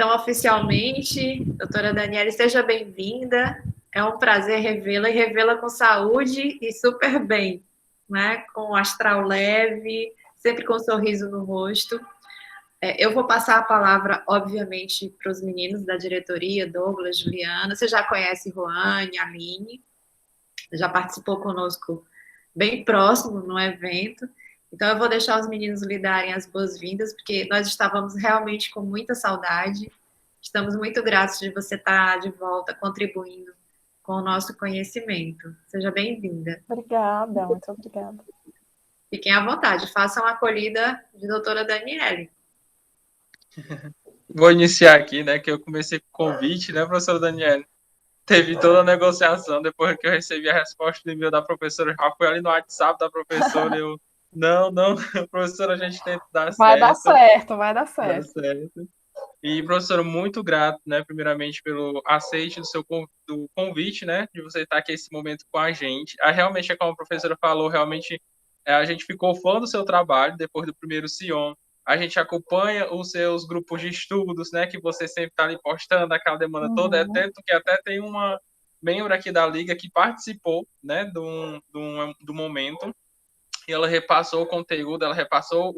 Então, oficialmente, doutora Daniele, seja bem-vinda. É um prazer revê-la e revê-la com saúde e super bem, né? Com o astral leve, sempre com um sorriso no rosto. Eu vou passar a palavra, obviamente, para os meninos da diretoria, Douglas, Juliana. Você já conhece Roane, Aline, já participou conosco bem próximo no evento. Então, eu vou deixar os meninos lhe darem as boas-vindas, porque nós estávamos realmente com muita saudade. Estamos muito gratos de você estar de volta, contribuindo com o nosso conhecimento. Seja bem-vinda. Obrigada, muito obrigada. Fiquem à vontade, façam a acolhida de doutora Daniele. Vou iniciar aqui, né, que eu comecei com o convite, né, professora Daniele? Teve toda a negociação, depois que eu recebi a resposta do e-mail da professora, já foi ali no WhatsApp da professora, eu, não, professora, a gente tenta dar Vai dar certo. certo, vai dar Dá certo. certo. E, professora, muito grato, né, primeiramente pelo aceite do convite, né, de você estar aqui esse momento com a gente. Realmente, como a professora falou, realmente a gente ficou fã do seu trabalho depois do primeiro Sion. A gente acompanha os seus grupos de estudos, né, que você sempre está ali postando, aquela demanda toda. É tanto que até tem uma membro aqui da Liga que participou, né, do momento. E ela repassou o conteúdo, ela repassou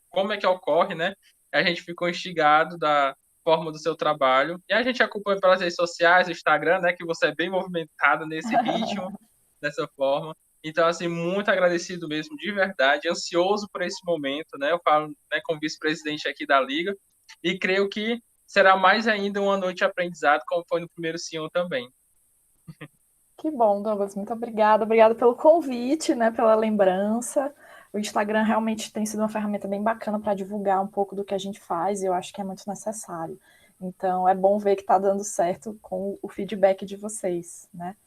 como é que ocorre, né? A gente ficou instigado da forma do seu trabalho. E a gente acompanha pelas redes sociais, o Instagram, né? Que você é bem movimentado nesse ritmo, dessa forma. Então, assim, muito agradecido mesmo, de verdade, ansioso por esse momento, né? Eu falo, né, como vice-presidente aqui da Liga, e creio que será mais ainda uma noite de aprendizado, como foi no primeiro Sion também. Que bom, Douglas, muito obrigada. Obrigada pelo convite, né, pela lembrança. O Instagram realmente tem sido uma ferramenta bem bacana para divulgar um pouco do que a gente faz e eu acho que é muito necessário. Então, é bom ver que está dando certo com o feedback de vocês, né?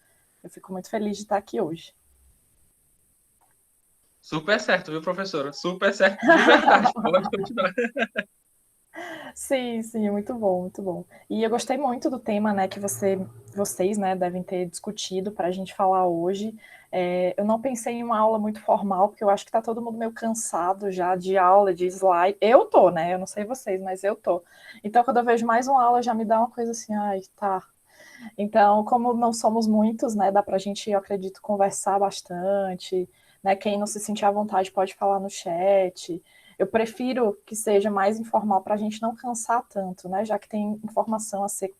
Eu fico muito feliz de estar aqui hoje. Super certo, viu, professora? Super certo, de verdade. Pode continuar. Sim, sim, muito bom, muito bom. E eu gostei muito do tema, né, que vocês, né, devem ter discutido para a gente falar hoje. Eu não pensei em uma aula muito formal, porque eu acho que está todo mundo meio cansado já de aula, de slide. Eu tô, né? Eu não sei vocês, mas eu tô. Então, quando eu vejo mais uma aula, já me dá uma coisa assim, ai, tá. Então, como não somos muitos, né, dá pra gente, eu acredito, conversar bastante, né? Quem não se sentir à vontade pode falar no chat. Eu prefiro que seja mais informal para a gente não cansar tanto, né? Já que tem informação a ser,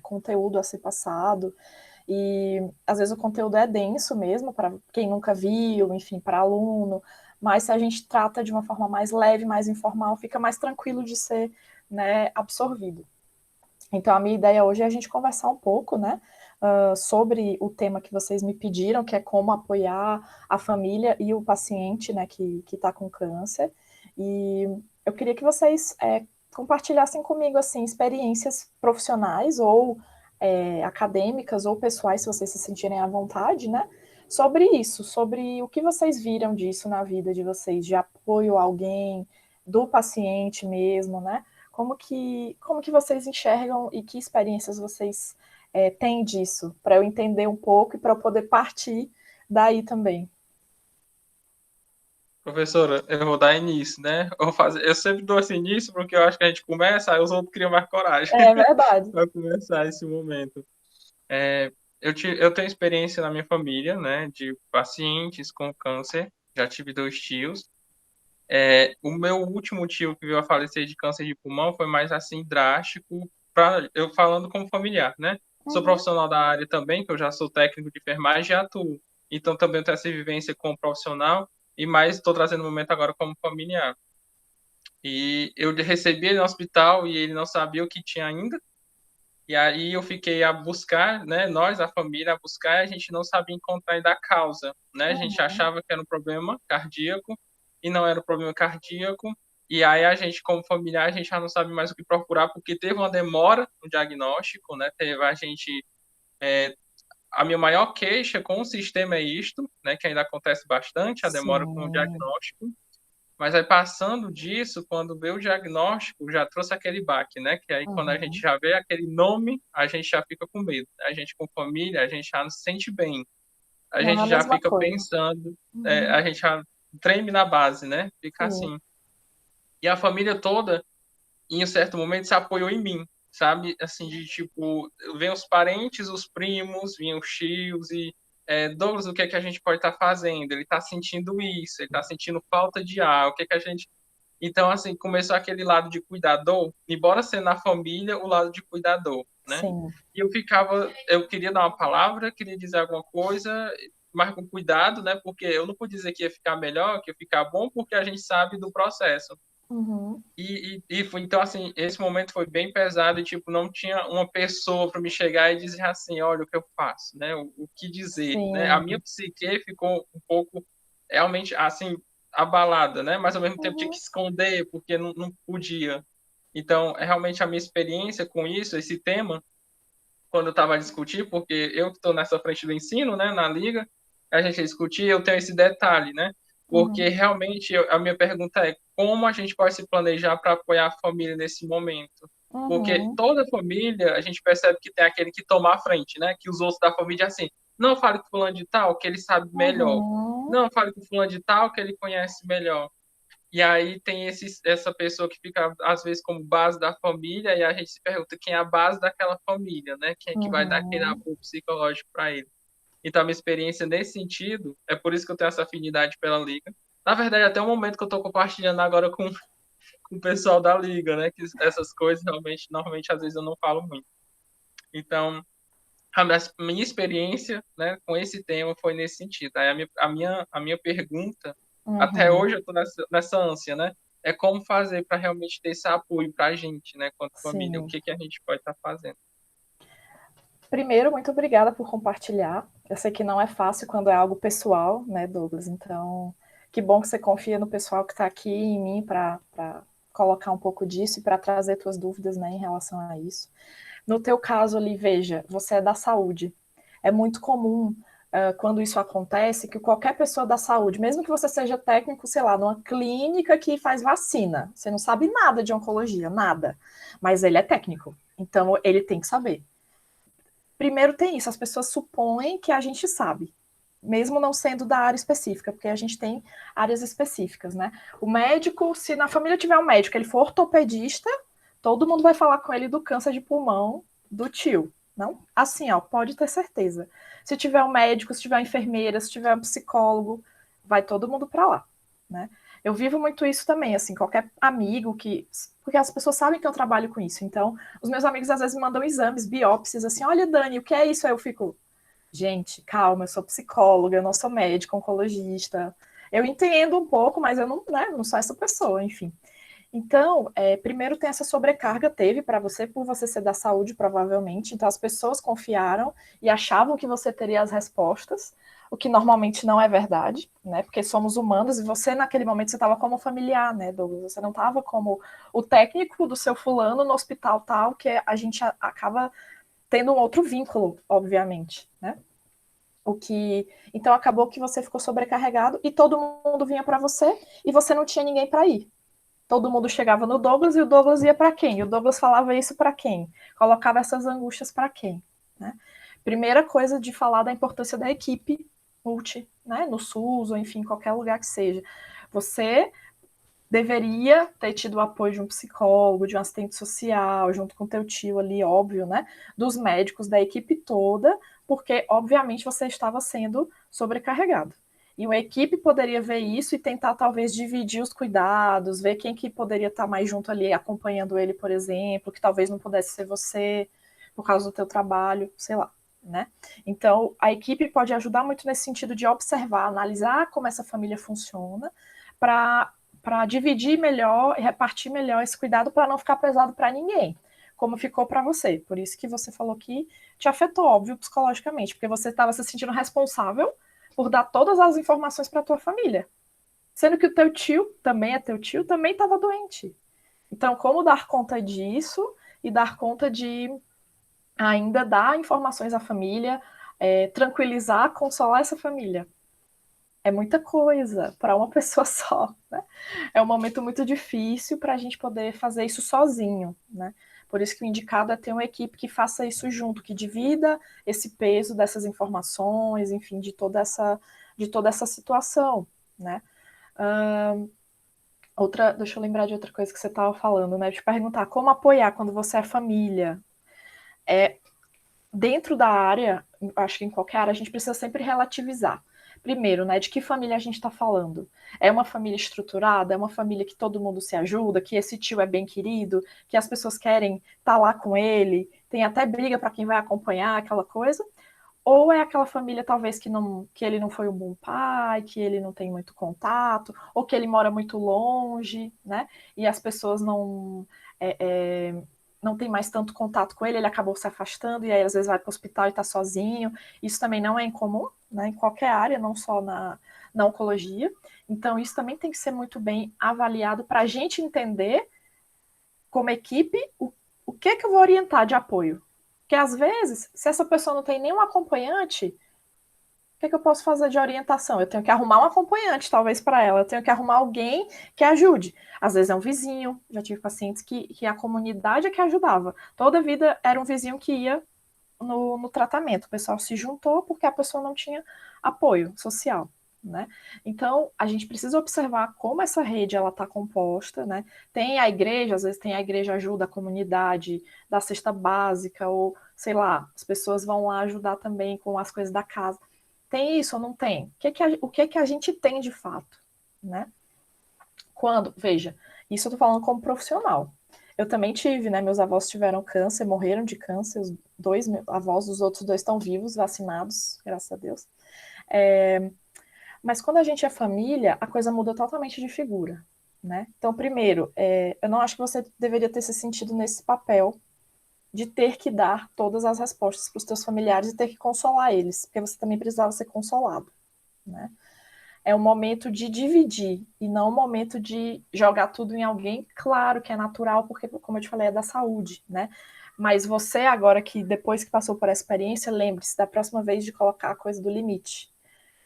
conteúdo a ser passado. E às vezes o conteúdo é denso mesmo, para quem nunca viu, enfim, para aluno. Mas se a gente trata de uma forma mais leve, mais informal, fica mais tranquilo de ser, né, absorvido. Então, a minha ideia hoje é a gente conversar um pouco, né, sobre o tema que vocês me pediram, que é como apoiar a família e o paciente, né, que está com câncer. E eu queria que vocês compartilhassem comigo, assim, experiências profissionais ou acadêmicas ou pessoais, se vocês se sentirem à vontade, né, sobre isso, sobre o que vocês viram disso na vida de vocês, de apoio a alguém, do paciente mesmo, né, como que vocês enxergam e que experiências vocês têm disso, para eu entender um pouco e para eu poder partir daí também. Professora, eu vou dar início, né? Eu sempre dou esse início porque eu acho que a gente começa, aí os outros criam mais coragem É verdade. para começar esse momento. Eu tenho experiência na minha família, né, de pacientes com câncer, já tive 2 tios. O meu último tio que veio a falecer de câncer de pulmão foi mais assim drástico, eu falando como familiar, né? Sou profissional da área também, que eu já sou técnico de enfermagem e atuo. Então também tenho essa vivência como profissional e mais estou trazendo o momento agora como familiar. E eu recebi ele no hospital e ele não sabia o que tinha ainda. E aí eu fiquei a buscar, né, nós, a família, a buscar, e a gente não sabia encontrar ainda a causa, né? A gente achava que era um problema cardíaco e não era um problema cardíaco. E aí a gente, como familiar, a gente já não sabe mais o que procurar porque teve uma demora no diagnóstico, né? Teve a gente a minha maior queixa com o sistema é isto, né, que ainda acontece bastante, a demora com o Sim. diagnóstico. Mas aí passando disso, quando veio o diagnóstico, já trouxe aquele baque, né? Que aí quando a gente já vê aquele nome, a gente já fica com medo. A gente com família, a gente já não se sente bem. A Não é gente a já mesma fica coisa. pensando, a gente já treme na base, né? Fica Sim. assim. E a família toda, em um certo momento, se apoiou em mim, sabe? Assim, de tipo, vem os parentes, os primos, vinham os tios e Douglas, o que é que a gente pode estar fazendo? Ele está sentindo isso, ele está sentindo falta de ar, o que é que a gente. Então, assim, começou aquele lado de cuidador, embora sendo na família, o lado de cuidador, né? Sim. E eu queria dar uma palavra, queria dizer alguma coisa, mas com cuidado, né? Porque eu não pude dizer que ia ficar melhor, que ia ficar bom, porque a gente sabe do processo. Uhum. Então, assim, esse momento foi bem pesado e, tipo, não tinha uma pessoa para me chegar e dizer assim, olha o que eu faço, né? O que dizer, né? A Sim. minha psique ficou um pouco, realmente, assim, abalada, né? Mas, ao mesmo tempo, tinha que Uhum. esconder, porque não podia. Então, realmente, a minha experiência com isso, esse tema, quando eu estava a discutir, porque eu que estou nessa frente do ensino, né, na liga, a gente discutir, eu tenho esse detalhe, né? Porque Uhum. realmente a minha pergunta é como a gente pode se planejar para apoiar a família nesse momento? Porque Uhum. toda família, a gente percebe que tem aquele que toma a frente, né? Que os outros da família assim, não fale com fulano de tal, que ele sabe melhor. Uhum. Não fale com fulano de tal, que ele conhece melhor. E aí tem essa pessoa que fica, às vezes, como base da família, e a gente se pergunta quem é a base daquela família, né? Quem é que vai dar aquele Uhum. apoio psicológico para ele. Então, a minha experiência nesse sentido, é por isso que eu tenho essa afinidade pela Liga. Na verdade, até o momento que eu estou compartilhando agora com o pessoal da Liga, né? Que essas coisas, realmente, normalmente, às vezes, eu não falo muito. Então, a minha experiência, né, com esse tema foi nesse sentido. Aí a minha pergunta, até Uhum. hoje eu estou nessa ânsia, né? É como fazer para realmente ter esse apoio para a gente, né, quanto família, o Sim. que que a gente pode estar fazendo. Primeiro, muito obrigada por compartilhar. Eu sei que não é fácil quando é algo pessoal, né, Douglas? Então, que bom que você confia no pessoal que está aqui em mim para colocar um pouco disso e para trazer tuas dúvidas, né, em relação a isso. No teu caso ali, veja, você é da saúde. É muito comum quando isso acontece que qualquer pessoa da saúde, mesmo que você seja técnico, sei lá, numa clínica que faz vacina, você não sabe nada de oncologia, nada, mas ele é técnico, então ele tem que saber. Primeiro tem isso, as pessoas supõem que a gente sabe, mesmo não sendo da área específica, porque a gente tem áreas específicas, né? O médico, se na família tiver um médico, ele for ortopedista, todo mundo vai falar com ele do câncer de pulmão do tio. Não? Assim, ó, pode ter certeza. Se tiver um médico, se tiver uma enfermeira, se tiver um psicólogo, vai todo mundo para lá, né? Eu vivo muito isso também, assim, qualquer amigo que. Porque as pessoas sabem que eu trabalho com isso. Então, os meus amigos às vezes me mandam exames, biópsias, assim, olha, Dani, o que é isso? Aí eu fico, gente, calma, eu sou psicóloga, eu não sou médica, oncologista. Eu entendo um pouco, mas eu não, né, não sou essa pessoa, enfim. Então, primeiro tem essa sobrecarga, teve para você, por você ser da saúde, provavelmente. Então, as pessoas confiaram e achavam que você teria as respostas, o que normalmente não é verdade, né? Porque somos humanos e você, naquele momento, você estava como familiar, né, Douglas? Você não estava como o técnico do seu fulano no hospital tal, que a gente acaba tendo um outro vínculo, obviamente, né? O que então acabou que você ficou sobrecarregado e todo mundo vinha para você e você não tinha ninguém para ir. Todo mundo chegava no Douglas e o Douglas ia para quem? E o Douglas falava isso para quem? Colocava essas angústias para quem? Né? Primeira coisa de falar da importância da equipe multi, né? No SUS ou enfim, qualquer lugar que seja. Você deveria ter tido o apoio de um psicólogo, de um assistente social, junto com teu tio ali, óbvio, né? Dos médicos, da equipe toda, porque, obviamente, você estava sendo sobrecarregado. E uma equipe poderia ver isso e tentar, talvez, dividir os cuidados, ver quem que poderia estar mais junto ali, acompanhando ele, por exemplo, que talvez não pudesse ser você, por causa do teu trabalho, sei lá. Né? Então, a equipe pode ajudar muito nesse sentido de observar, analisar como essa família funciona, para dividir melhor e repartir melhor esse cuidado para não ficar pesado para ninguém, como ficou para você. Por isso que você falou que te afetou, óbvio, psicologicamente, porque você estava se sentindo responsável por dar todas as informações para tua família, sendo que o teu tio, também é teu tio, também estava doente. Então, como dar conta disso e dar conta de ainda dar informações à família, tranquilizar, consolar essa família? É muita coisa para uma pessoa só, né? É um momento muito difícil para a gente poder fazer isso sozinho, né? Por isso que o indicado é ter uma equipe que faça isso junto, que divida esse peso dessas informações, enfim, de toda essa situação, né? Deixa eu lembrar de outra coisa que você estava falando, né? De perguntar como apoiar quando você é família. Dentro da área, acho que em qualquer área, a gente precisa sempre relativizar. Primeiro, né, de que família a gente está falando? É uma família estruturada? É uma família que todo mundo se ajuda? Que esse tio é bem querido? Que as pessoas querem estar lá com ele? Tem até briga para quem vai acompanhar, aquela coisa? Ou é aquela família, talvez, que ele não foi um bom pai, que ele não tem muito contato, ou que ele mora muito longe, né? E as pessoas é, é, não tem mais tanto contato com ele, ele acabou se afastando, e aí às vezes vai para o hospital e está sozinho. Isso também não é incomum, né? Em qualquer área, não só na oncologia. Então, isso também tem que ser muito bem avaliado para a gente entender, como equipe, o que eu vou orientar de apoio. Porque às vezes, se essa pessoa não tem nenhum acompanhante, o que eu posso fazer de orientação? Eu tenho que arrumar um acompanhante, talvez, para ela. Eu tenho que arrumar alguém que ajude. Às vezes é um vizinho. Já tive pacientes que a comunidade é que ajudava. Toda a vida era um vizinho que ia no tratamento. O pessoal se juntou porque a pessoa não tinha apoio social. Né? Então, a gente precisa observar como essa rede ela está composta, né? Tem a igreja, às vezes tem a igreja ajuda a comunidade, da cesta básica, ou sei lá, as pessoas vão lá ajudar também com as coisas da casa. Tem isso ou não tem? O que a gente tem de fato, né? Veja, isso eu tô falando como profissional. Eu também tive, né? Meus avós tiveram câncer, morreram de câncer, os dois avós, os outros dois estão vivos, vacinados, graças a Deus. Mas quando a gente é família, a coisa muda totalmente de figura, né? Então, primeiro, eu não acho que você deveria ter se sentido nesse papel de ter que dar todas as respostas para os teus familiares e ter que consolar eles, porque você também precisava ser consolado, né? É um momento de dividir e não um momento de jogar tudo em alguém. Claro que é natural, porque, como eu te falei, é da saúde, né? Mas você, agora que depois que passou por essa experiência, lembre-se da próxima vez de colocar a coisa do limite.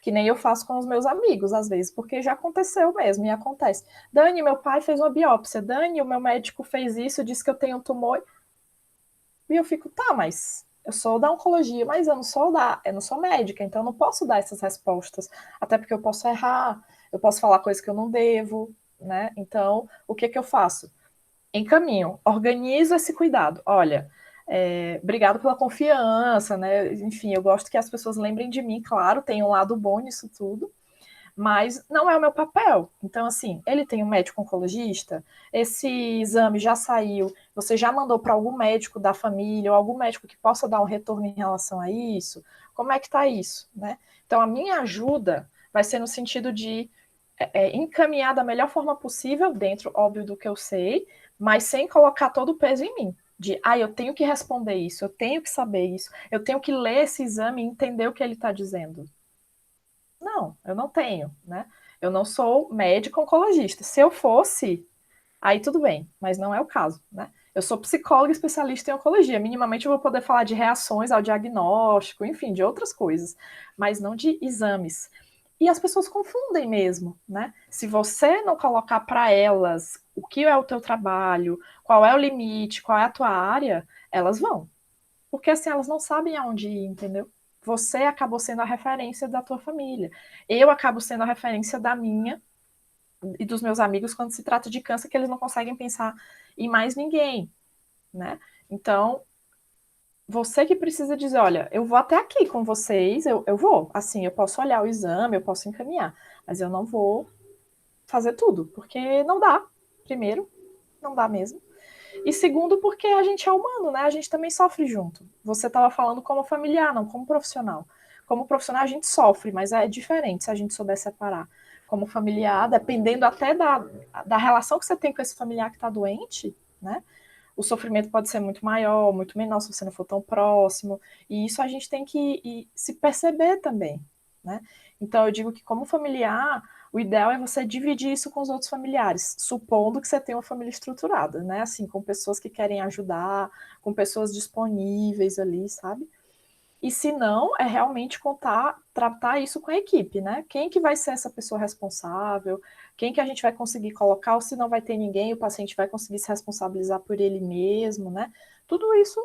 Que nem eu faço com os meus amigos, às vezes, porque já aconteceu mesmo, e acontece. Dani, meu pai fez uma biópsia. Dani, o meu médico fez isso, disse que eu tenho um tumor. E eu fico, tá, mas eu sou da oncologia, mas eu não sou médica, então eu não posso dar essas respostas. Até porque eu posso errar, eu posso falar coisas que eu não devo, né? Então, o que eu faço? Encaminho, organizo esse cuidado. Olha, obrigado pela confiança, né? Enfim, eu gosto que as pessoas lembrem de mim, claro, tem um lado bom nisso tudo, mas não é o meu papel. Então, assim, ele tem um médico oncologista, esse exame já saiu, você já mandou para algum médico da família, ou algum médico que possa dar um retorno em relação a isso? Como é que está isso, né? Então, a minha ajuda vai ser no sentido de encaminhar da melhor forma possível, dentro, óbvio, do que eu sei, mas sem colocar todo o peso em mim. Eu tenho que responder isso, eu tenho que saber isso, eu tenho que ler esse exame e entender o que ele está dizendo. Não, eu não tenho, né? Eu não sou médico oncologista. Se eu fosse, aí tudo bem, mas não é o caso, né? Eu sou psicóloga especialista em oncologia. Minimamente eu vou poder falar de reações ao diagnóstico, enfim, de outras coisas, mas não de exames. E as pessoas confundem mesmo, né? Se você não colocar para elas o que é o teu trabalho, qual é o limite, qual é a tua área, elas vão. Porque assim, elas não sabem aonde ir, entendeu? Você acabou sendo a referência da tua família. Eu acabo sendo a referência da minha e dos meus amigos quando se trata de câncer, que eles não conseguem pensar em mais ninguém, né? Então, você que precisa dizer, olha, eu vou até aqui com vocês, eu vou. Assim, eu posso olhar o exame, eu posso encaminhar, mas eu não vou fazer tudo, porque não dá. Primeiro, não dá mesmo. E segundo, porque a gente é humano, né? A gente também sofre junto. Você estava falando como familiar, não como profissional. Como profissional, a gente sofre, mas é diferente se a gente souber separar. Como familiar, dependendo até da relação que você tem com esse familiar que está doente, né? O sofrimento pode ser muito maior, muito menor, se você não for tão próximo. E isso a gente tem que se perceber também, né? Então, eu digo que, como familiar, o ideal é você dividir isso com os outros familiares, supondo que você tem uma família estruturada, né? Assim, com pessoas que querem ajudar, com pessoas disponíveis ali, sabe? E se não, é realmente tratar isso com a equipe, né? Quem que vai ser essa pessoa responsável? Quem que a gente vai conseguir colocar? Ou se não vai ter ninguém, o paciente vai conseguir se responsabilizar por ele mesmo, né? Tudo isso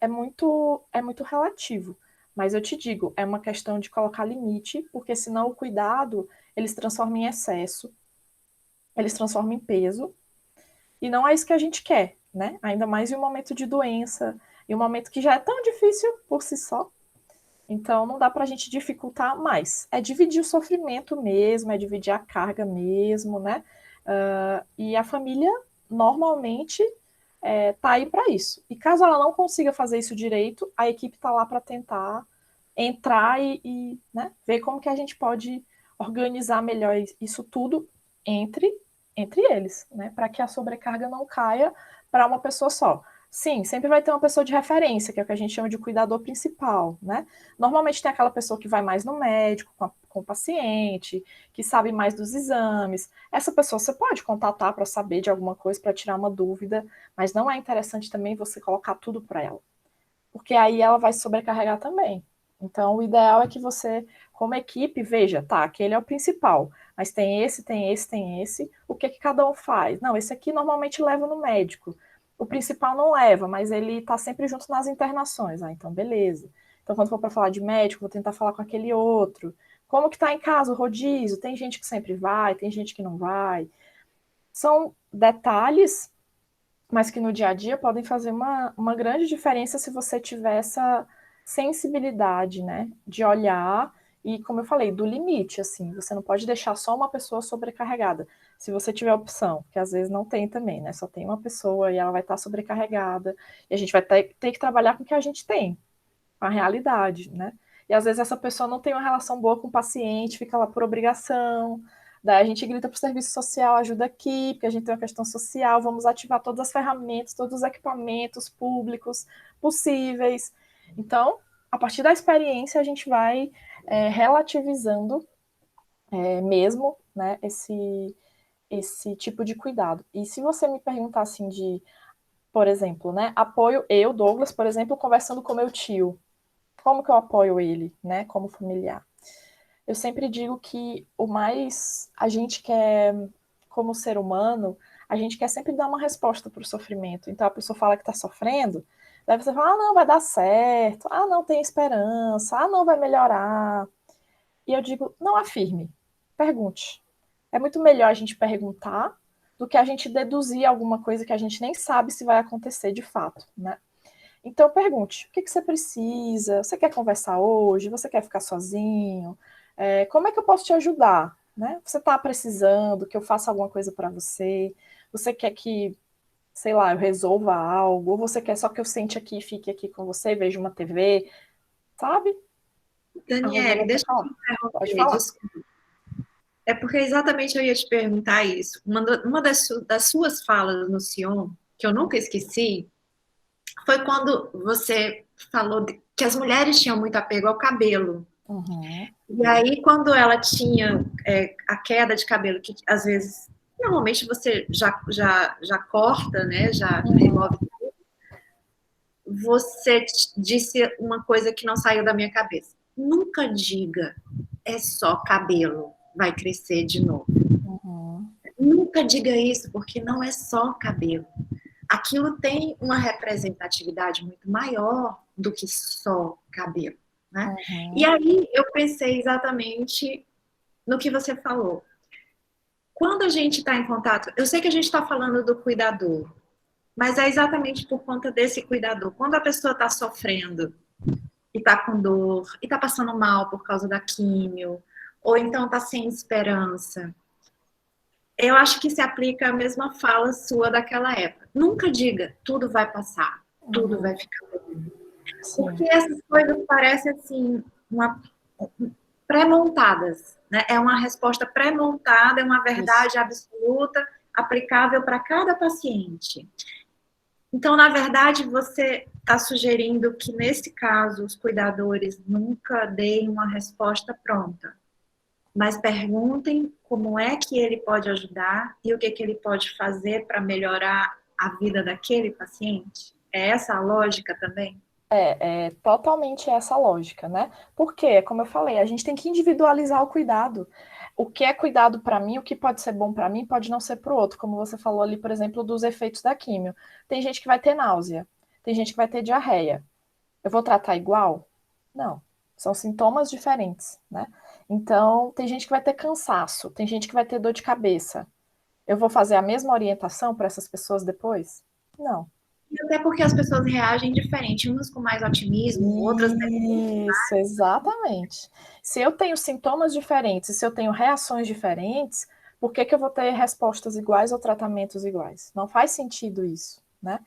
é muito relativo. Mas eu te digo, é uma questão de colocar limite, porque senão o cuidado ele se transforma em excesso. eles transformam em peso, e não é isso que a gente quer, né? Ainda mais em um momento de doença, em um momento que já é tão difícil por si só. Então, não dá para a gente dificultar mais. É dividir o sofrimento mesmo, é dividir a carga mesmo, né? E a família, normalmente, tá aí para isso. E caso ela não consiga fazer isso direito, a equipe está lá para tentar entrar e né, ver como que a gente pode organizar melhor isso tudo entre, entre eles, né? Para que a sobrecarga não caia para uma pessoa só. Sim, sempre vai ter uma pessoa de referência, que é o que a gente chama de cuidador principal, né? Normalmente tem aquela pessoa que vai mais no médico, com o paciente, que sabe mais dos exames. Essa pessoa você pode contatar para saber de alguma coisa, para tirar uma dúvida, mas não é interessante também você colocar tudo para ela, porque aí ela vai se sobrecarregar também. Então, o ideal é que você, como equipe, veja, tá, aquele é o principal, mas tem esse, tem esse, tem esse, o que que cada um faz? Não, esse aqui normalmente leva no médico, o principal não leva, mas ele tá sempre junto nas internações. Ah, então beleza. Então, quando for para falar de médico, vou tentar falar com aquele outro. Como que tá em casa o rodízio? Tem gente que sempre vai, tem gente que não vai. São detalhes, mas que no dia a dia podem fazer uma grande diferença se você tiver essa sensibilidade, né, de olhar e, como eu falei, do limite, assim, você não pode deixar só uma pessoa sobrecarregada. Se você tiver opção, que às vezes não tem também, né, só tem uma pessoa e ela vai estar sobrecarregada, e a gente vai ter que trabalhar com o que a gente tem, com a realidade, né, e às vezes essa pessoa não tem uma relação boa com o paciente, fica lá por obrigação. Daí a gente grita para o serviço social, ajuda aqui, porque a gente tem uma questão social, vamos ativar todas as ferramentas, todos os equipamentos públicos possíveis. Então, a partir da experiência, a gente vai relativizando mesmo, né, esse tipo de cuidado. E se você me perguntar assim de, por exemplo, né, apoio eu, Douglas, por exemplo, conversando com meu tio, como que eu apoio ele, né, como familiar? Eu sempre digo que o mais a gente quer, como ser humano, a gente quer sempre dar uma resposta para o sofrimento. Então a pessoa fala que está sofrendo, daí você fala, ah, não, vai dar certo, ah, não, tem esperança, ah, não, vai melhorar. E eu digo, não afirme, pergunte. É muito melhor a gente perguntar do que a gente deduzir alguma coisa que a gente nem sabe se vai acontecer de fato, né? Então pergunte, o que você precisa? Você quer conversar hoje? Você quer ficar sozinho? Como é que eu posso te ajudar? Né? Você está precisando que eu faça alguma coisa para você? Você quer que, sei lá, eu resolva algo? Ou você quer só que eu sente aqui e fique aqui com você, veja uma TV? Sabe? A Daniele, Rosana quer deixa eu te falar? Pode interromper, falar. desculpa. É porque exatamente eu ia te perguntar isso. Uma das suas falas no Sion, que eu nunca esqueci, foi quando você falou que as mulheres tinham muito apego ao cabelo. Uhum. E aí, quando ela tinha a queda de cabelo, que às vezes, normalmente você já corta, né? Já Uhum. remove. Você disse uma coisa que não saiu da minha cabeça. Nunca diga, é só cabelo, vai crescer de novo. Uhum. Nunca diga isso, porque não é só cabelo. Aquilo tem uma representatividade muito maior do que só cabelo, né? E Uhum. aí eu pensei exatamente no que você falou. Quando a gente está em contato, eu sei que a gente está falando do cuidador, mas é exatamente por conta desse cuidador. Quando a pessoa está sofrendo e está com dor, e está passando mal por causa da químio, ou então está sem esperança, eu acho que se aplica a mesma fala sua daquela época. Nunca diga, tudo vai passar, tudo Uhum. vai ficar bem. Porque Sim. essas coisas parecem assim, uma pré-montadas, né? É uma resposta pré-montada, é uma Isso. verdade absoluta, aplicável para cada paciente. Então, na verdade, você está sugerindo que, nesse caso, os cuidadores nunca deem uma resposta pronta, mas perguntem como é que ele pode ajudar e o que ele pode fazer para melhorar a vida daquele paciente? É essa a lógica também? É totalmente essa lógica, né? Porque, como eu falei, a gente tem que individualizar o cuidado. O que é cuidado para mim, o que pode ser bom para mim, pode não ser para o outro. Como você falou ali, por exemplo, dos efeitos da químio. Tem gente que vai ter náusea, tem gente que vai ter diarreia. Eu vou tratar igual? Não. São sintomas diferentes, né? Então, tem gente que vai ter cansaço, tem gente que vai ter dor de cabeça. Eu vou fazer a mesma orientação para essas pessoas depois? Não. E até porque as pessoas reagem diferente, umas com mais otimismo, outras Isso, exatamente. Se eu tenho sintomas diferentes, se eu tenho reações diferentes, por que que eu vou ter respostas iguais ou tratamentos iguais? Não faz sentido isso, né?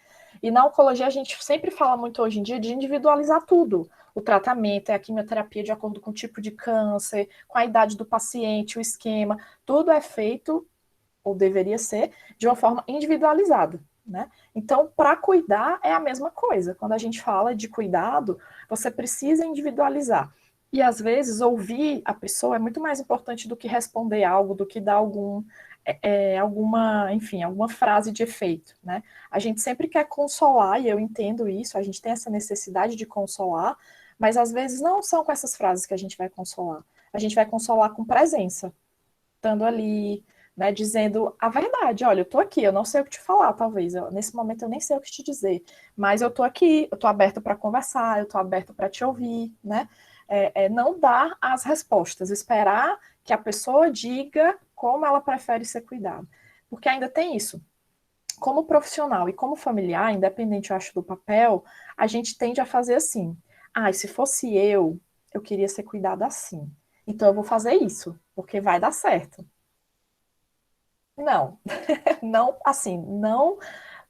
E na oncologia a gente sempre fala muito hoje em dia de individualizar tudo. O tratamento, a quimioterapia de acordo com o tipo de câncer, com a idade do paciente, o esquema, tudo é feito, ou deveria ser, de uma forma individualizada, né? Então, para cuidar é a mesma coisa. Quando a gente fala de cuidado, você precisa individualizar. E às vezes ouvir a pessoa é muito mais importante do que responder algo, do que dar alguma frase de efeito, né? A gente sempre quer consolar, e eu entendo isso, a gente tem essa necessidade de consolar, mas às vezes não são com essas frases que a gente vai consolar. A gente vai consolar com presença, estando ali, né, dizendo a verdade. Olha, eu tô aqui, eu não sei o que te falar, talvez. Nesse momento eu nem sei o que te dizer, mas eu tô aqui, eu tô aberta para conversar, eu tô aberta para te ouvir, né? Não dar as respostas, esperar que a pessoa diga como ela prefere ser cuidada. Porque ainda tem isso. Como profissional e como familiar, independente, eu acho, do papel, a gente tende a fazer assim. Ah, se fosse eu queria ser cuidada assim. Então eu vou fazer isso, porque vai dar certo. Não, não, assim, não,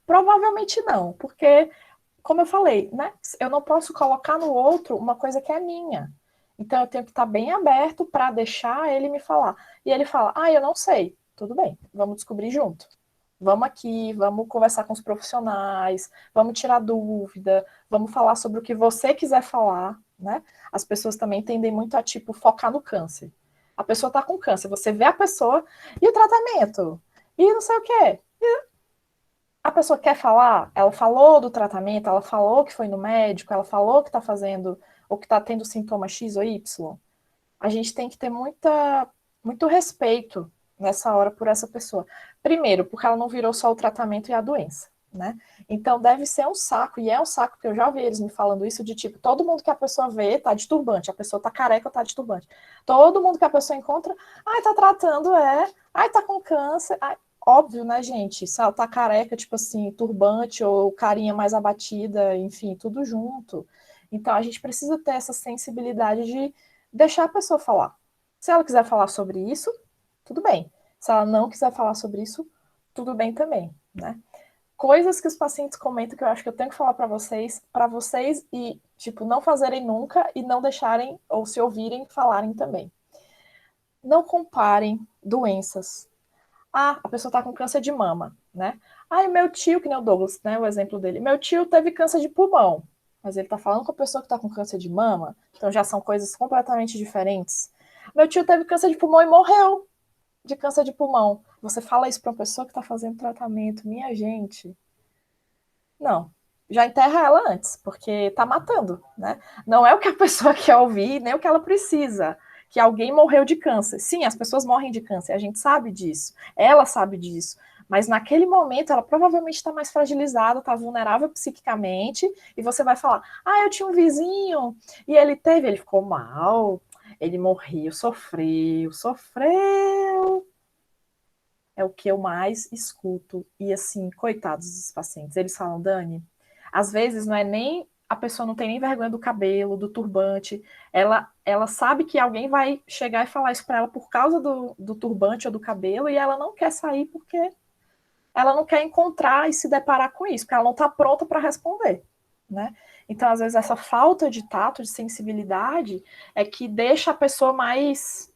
provavelmente não, porque, como eu falei, né, eu não posso colocar no outro uma coisa que é minha. Então eu tenho que estar bem aberto para deixar ele me falar. E ele fala: ah, eu não sei. Tudo bem, vamos descobrir junto. Vamos aqui, vamos conversar com os profissionais, vamos tirar dúvida, vamos falar sobre o que você quiser falar, né? As pessoas também tendem muito a, tipo, focar no câncer. A pessoa está com câncer, você vê a pessoa e o tratamento, e não sei o quê. A pessoa quer falar, ela falou do tratamento, ela falou que foi no médico, ela falou que está fazendo, ou que está tendo sintoma X ou Y. A gente tem que ter muito respeito nessa hora por essa pessoa. Primeiro, porque ela não virou só o tratamento e a doença, né? Então deve ser um saco, e é um saco, porque eu já ouvi eles me falando isso, de tipo, todo mundo que a pessoa vê tá de turbante, a pessoa tá careca ou tá de turbante. Todo mundo que a pessoa encontra, ai, tá tratando, ai, tá com câncer, ai. Óbvio, né, gente? Se ela tá careca, tipo assim, turbante ou carinha mais abatida, enfim, tudo junto. Então a gente precisa ter essa sensibilidade de deixar a pessoa falar. Se ela quiser falar sobre isso, tudo bem. Se ela não quiser falar sobre isso, tudo bem também, né? Coisas que os pacientes comentam que eu acho que eu tenho que falar para vocês e, tipo, não fazerem nunca e não deixarem ou se ouvirem falarem também. Não comparem doenças. Ah, a pessoa está com câncer de mama, né? Ah, e meu tio, que nem o Douglas, né? O exemplo dele. Meu tio teve câncer de pulmão, mas ele está falando com a pessoa que está com câncer de mama, então já são coisas completamente diferentes. Meu tio teve câncer de pulmão e morreu de câncer de pulmão. Você fala isso para uma pessoa que está fazendo tratamento, minha gente. Não, já enterra ela antes, porque tá matando, né? Não é o que a pessoa quer ouvir, nem o que ela precisa. Que alguém morreu de câncer. Sim, as pessoas morrem de câncer, a gente sabe disso, ela sabe disso. Mas naquele momento ela provavelmente está mais fragilizada, está vulnerável psiquicamente, e você vai falar: ah, eu tinha um vizinho, e ele ficou mal, ele morreu, sofreu, sofreu. É o que eu mais escuto. E assim, coitados dos pacientes, eles falam: Dani, às vezes não é nem a pessoa não tem nem vergonha do cabelo, do turbante, ela sabe que alguém vai chegar e falar isso para ela por causa do turbante ou do cabelo, e ela não quer sair porque ela não quer encontrar e se deparar com isso, porque ela não está pronta para responder, né? Então, às vezes, essa falta de tato, de sensibilidade, é que deixa a pessoa mais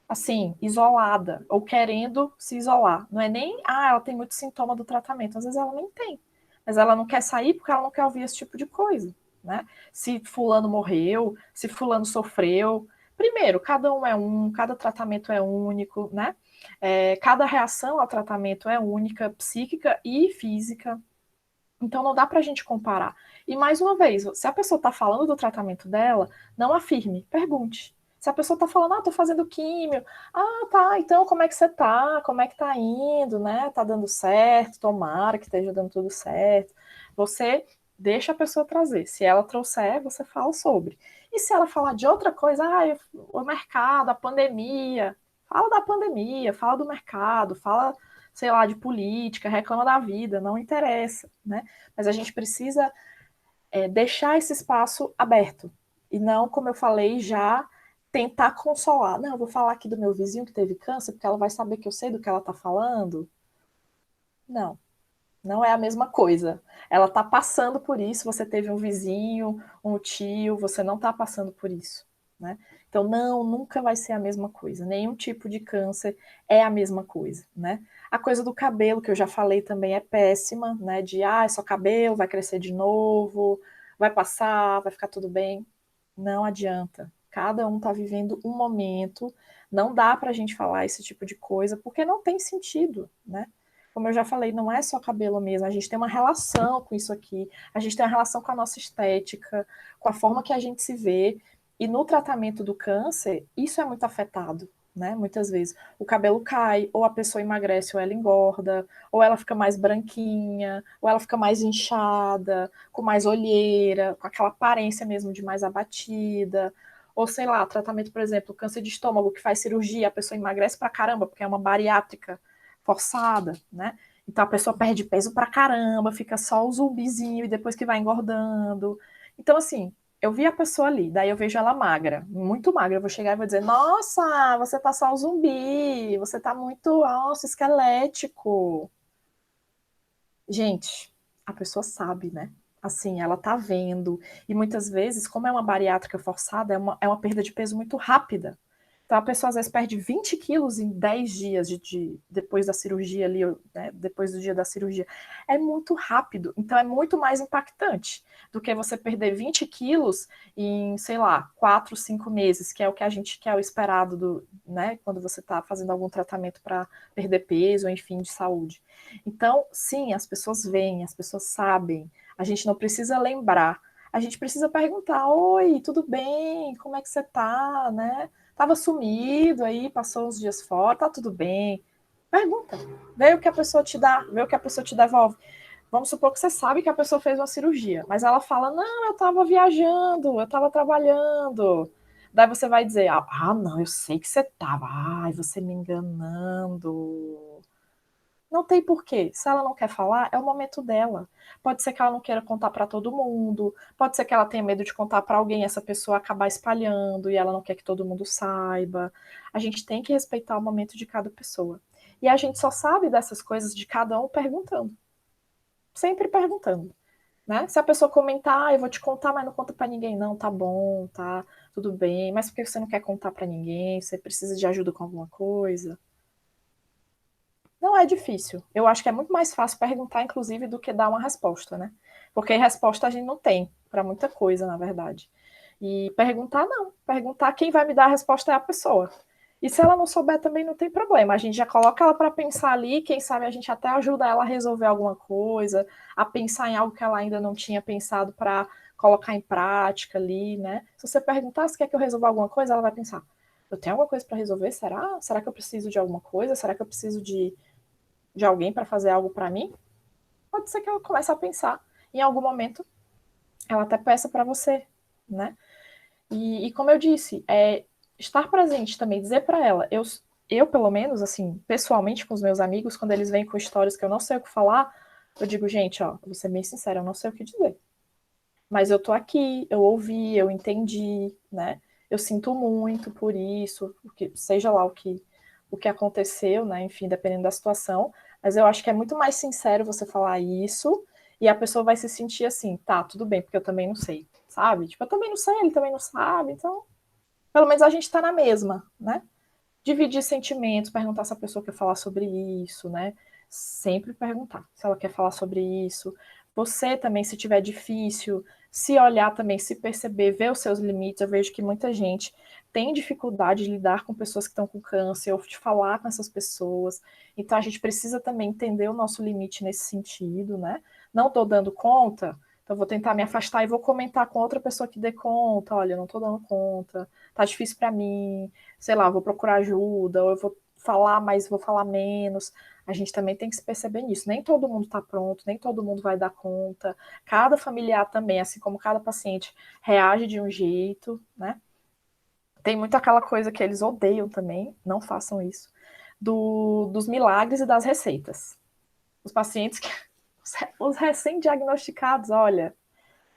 assim, isolada, ou querendo se isolar. Não é nem, ela tem muito sintoma do tratamento, às vezes ela nem tem, mas ela não quer sair porque ela não quer ouvir esse tipo de coisa, né? Se fulano morreu, se fulano sofreu, primeiro, cada um é um, cada tratamento é único, né? Cada reação ao tratamento é única, psíquica e física, então não dá para a gente comparar. E mais uma vez, se a pessoa está falando do tratamento dela, não afirme, pergunte. Se a pessoa está falando, tô fazendo químio, tá, então como é que você tá? Como é que tá indo, né? Tá dando certo, tomara que esteja dando tudo certo. Você deixa a pessoa trazer. Se ela trouxer, você fala sobre. E se ela falar de outra coisa, o mercado, a pandemia, fala da pandemia, fala do mercado, fala sei lá, de política, reclama da vida, não interessa, né? Mas a gente precisa deixar esse espaço aberto. E não, como eu falei, já tentar consolar. Não, eu vou falar aqui do meu vizinho que teve câncer, porque ela vai saber que eu sei do que ela está falando. Não, não é a mesma coisa. Ela está passando por isso, você teve um vizinho, um tio, você não está passando por isso, né? Então, não, nunca vai ser a mesma coisa. Nenhum tipo de câncer é a mesma coisa, né? A coisa do cabelo, que eu já falei também, é péssima, né? De, é só cabelo, vai crescer de novo, vai passar, vai ficar tudo bem. Não adianta. Cada um está vivendo um momento. Não dá para a gente falar esse tipo de coisa, porque não tem sentido, né? Como eu já falei, não é só cabelo mesmo, a gente tem uma relação com isso aqui, a gente tem uma relação com a nossa estética, com a forma que a gente se vê, e no tratamento do câncer, isso é muito afetado, né? Muitas vezes o cabelo cai, ou a pessoa emagrece, ou ela engorda, ou ela fica mais branquinha, ou ela fica mais inchada, com mais olheira, com aquela aparência mesmo de mais abatida, ou sei lá, tratamento, por exemplo, câncer de estômago, que faz cirurgia, a pessoa emagrece pra caramba, porque é uma bariátrica forçada, né? Então a pessoa perde peso pra caramba, fica só o zumbizinho e depois que vai engordando. Então, assim, eu vi a pessoa ali, daí eu vejo ela magra, muito magra. Eu vou chegar e vou dizer: Nossa, você tá só um zumbi, você tá muito, nossa, esquelético. Gente, a pessoa sabe, né? Assim, ela tá vendo. E muitas vezes, como é uma bariátrica forçada, é uma perda de peso muito rápida. Então, a pessoa às vezes perde 20 quilos em 10 dias depois da cirurgia ali, né, depois do dia da cirurgia. É muito rápido, então é muito mais impactante do que você perder 20 quilos em, sei lá, 4, 5 meses, que é o que a gente quer, o esperado né, quando você está fazendo algum tratamento para perder peso, ou enfim, de saúde. Então, sim, as pessoas veem, as pessoas sabem, a gente não precisa lembrar, a gente precisa perguntar: Oi, tudo bem? Como é que você tá, né? Tava sumido aí, passou uns dias fora, tá tudo bem. Pergunta, vê o que a pessoa te dá, vê o que a pessoa te devolve. Vamos supor que você sabe que a pessoa fez uma cirurgia, mas ela fala: Não, eu tava viajando, eu tava trabalhando. Daí você vai dizer: não, eu sei que você tava. Ai, você me enganando. Não tem porquê. Se ela não quer falar, é o momento dela. Pode ser que ela não queira contar para todo mundo, pode ser que ela tenha medo de contar para alguém, essa pessoa acabar espalhando e ela não quer que todo mundo saiba. A gente tem que respeitar o momento de cada pessoa. E a gente só sabe dessas coisas de cada um perguntando. Sempre perguntando. Né? Se a pessoa comentar: Eu vou te contar, mas não conta para ninguém, não, tá bom, tá, tudo bem, mas por que você não quer contar para ninguém? Você precisa de ajuda com alguma coisa? Não é difícil. Eu acho que é muito mais fácil perguntar, inclusive, do que dar uma resposta, né? Porque resposta a gente não tem para muita coisa, na verdade. E perguntar, não. Perguntar, quem vai me dar a resposta é a pessoa. E se ela não souber também, não tem problema. A gente já coloca ela para pensar ali, quem sabe a gente até ajuda ela a resolver alguma coisa, a pensar em algo que ela ainda não tinha pensado para colocar em prática ali, né? Se você perguntar se quer que eu resolva alguma coisa, ela vai pensar: Eu tenho alguma coisa para resolver? Será? Será que eu preciso de alguma coisa? Será que eu preciso de alguém para fazer algo para mim? Pode ser que ela comece a pensar. Em algum momento, ela até peça para você, né? E como eu disse, estar presente também, dizer para ela, eu, pelo menos, assim, pessoalmente com os meus amigos, quando eles vêm com histórias que eu não sei o que falar, eu digo: Gente, ó, vou ser bem sincera, eu não sei o que dizer. Mas eu tô aqui, eu ouvi, eu entendi, né? Eu sinto muito por isso, porque seja lá o que aconteceu, né? Enfim, dependendo da situação. Mas eu acho que é muito mais sincero você falar isso e a pessoa vai se sentir assim: Tá, tudo bem, porque eu também não sei, sabe? Tipo, eu também não sei, ele também não sabe, então pelo menos a gente tá na mesma, né? Dividir sentimentos, perguntar se a pessoa quer falar sobre isso, né? Sempre perguntar se ela quer falar sobre isso. Você também, se tiver difícil, se olhar também, se perceber, ver os seus limites. Eu vejo que muita gente tem dificuldade de lidar com pessoas que estão com câncer, ou de falar com essas pessoas. Então a gente precisa também entender o nosso limite nesse sentido, né? Não estou dando conta, então vou tentar me afastar e vou comentar com outra pessoa que dê conta. Olha, não estou dando conta, tá difícil para mim, sei lá, vou procurar ajuda, ou eu vou falar, mas vou falar menos. A gente também tem que se perceber nisso. Nem todo mundo está pronto, nem todo mundo vai dar conta. Cada familiar também, assim como cada paciente, reage de um jeito, né? Tem muito aquela coisa que eles odeiam também, não façam isso. dos milagres e das receitas. Os pacientes, os recém-diagnosticados, olha,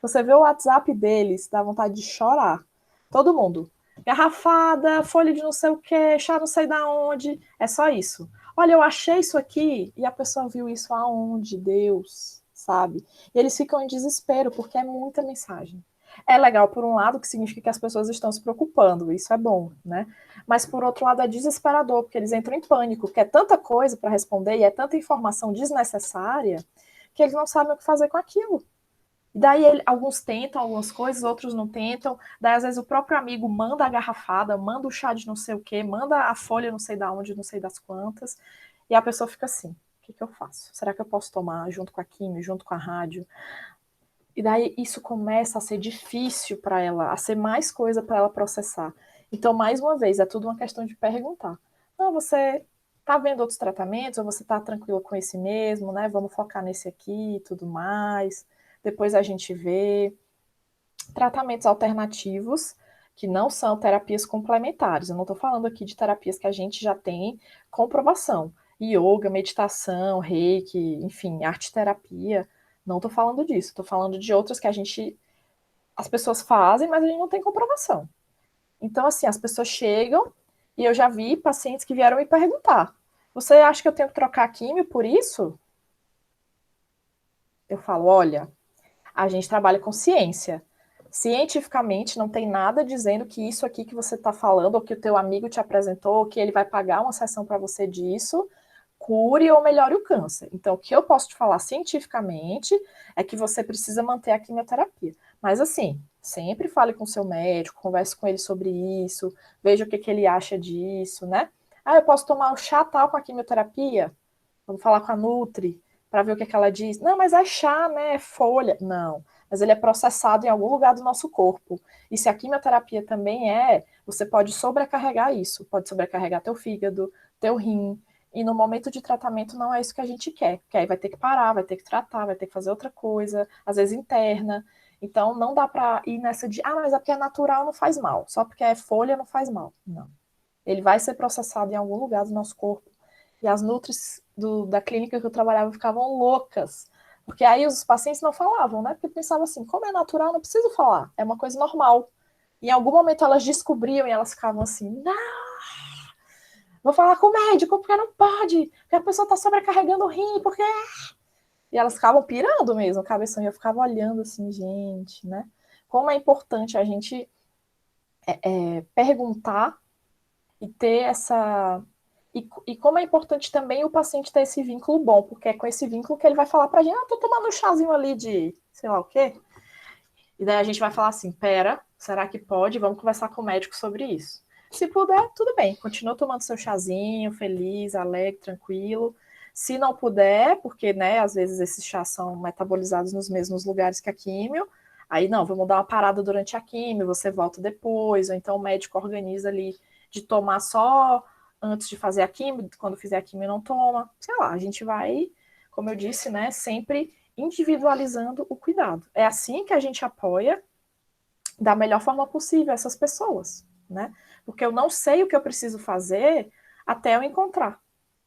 você vê o WhatsApp deles, dá vontade de chorar. Todo mundo. Garrafada, folha de não sei o que, chá não sei da onde. É só isso. Olha, eu achei isso aqui e a pessoa viu isso aonde? Deus, sabe? E eles ficam em desespero porque é muita mensagem. É legal, por um lado, que significa que as pessoas estão se preocupando, isso é bom, né? Mas, por outro lado, é desesperador, porque eles entram em pânico, porque é tanta coisa para responder e é tanta informação desnecessária que eles não sabem o que fazer com aquilo. E daí alguns tentam algumas coisas, outros não tentam. Daí, às vezes, o próprio amigo manda a garrafada, manda o chá de não sei o quê, manda a folha não sei da onde, não sei das quantas. E a pessoa fica assim, o que eu faço? Será que eu posso tomar junto com a quimio, junto com a rádio? E daí isso começa a ser difícil para ela, a ser mais coisa para ela processar. Então, mais uma vez, é tudo uma questão de perguntar. Não, você tá vendo outros tratamentos, ou você tá tranquilo com esse mesmo, né? Vamos focar nesse aqui e tudo mais. Depois a gente vê tratamentos alternativos que não são terapias complementares. Eu não estou falando aqui de terapias que a gente já tem comprovação. Yoga, meditação, reiki, enfim, arte-terapia. Não estou falando disso. Estou falando de outras que as pessoas fazem, mas a gente não tem comprovação. Então, assim, as pessoas chegam e eu já vi pacientes que vieram me perguntar: você acha que eu tenho que trocar a químio por isso? Eu falo: olha, a gente trabalha com ciência. Cientificamente, não tem nada dizendo que isso aqui que você está falando, ou que o teu amigo te apresentou, ou que ele vai pagar uma sessão para você disso, cure ou melhore o câncer. Então, o que eu posso te falar cientificamente é que você precisa manter a quimioterapia. Mas, assim, sempre fale com o seu médico, converse com ele sobre isso, veja o que ele acha disso, né? Ah, eu posso tomar um chá tal com a quimioterapia? Vamos falar com a Nutri para ver o que ela diz. Não, mas é chá, né? É folha. Não, mas ele é processado em algum lugar do nosso corpo. E se a quimioterapia também você pode sobrecarregar isso. Pode sobrecarregar teu fígado, teu rim. E no momento de tratamento não é isso que a gente quer. Porque aí vai ter que parar, vai ter que tratar, vai ter que fazer outra coisa, às vezes interna. Então não dá para ir nessa de, mas é porque é natural, não faz mal. Só porque é folha não faz mal. Não. Ele vai ser processado em algum lugar do nosso corpo. E as nutris da clínica que eu trabalhava ficavam loucas. Porque aí os pacientes não falavam, né? Porque pensavam assim, como é natural, não preciso falar. É uma coisa normal. E em algum momento elas descobriam e elas ficavam assim, não, vou falar com o médico, porque não pode. Porque a pessoa está sobrecarregando o rim, porque... E elas ficavam pirando mesmo, a cabeção. E eu ficava olhando assim, gente, né? Como é importante a gente perguntar e ter essa... E como é importante também o paciente ter esse vínculo bom, porque é com esse vínculo que ele vai falar pra gente, tô tomando um chazinho ali de sei lá o quê. E daí a gente vai falar assim, pera, será que pode? Vamos conversar com o médico sobre isso. Se puder, tudo bem, continua tomando seu chazinho, feliz, alegre, tranquilo. Se não puder, porque, né, às vezes esses chás são metabolizados nos mesmos lugares que a químio, aí não, vamos dar uma parada durante a químio, você volta depois, ou então o médico organiza ali de tomar só antes de fazer a químio, quando fizer a químio não toma, sei lá, a gente vai, como eu disse, né, sempre individualizando o cuidado. É assim que a gente apoia da melhor forma possível essas pessoas, né? Porque eu não sei o que eu preciso fazer até eu encontrar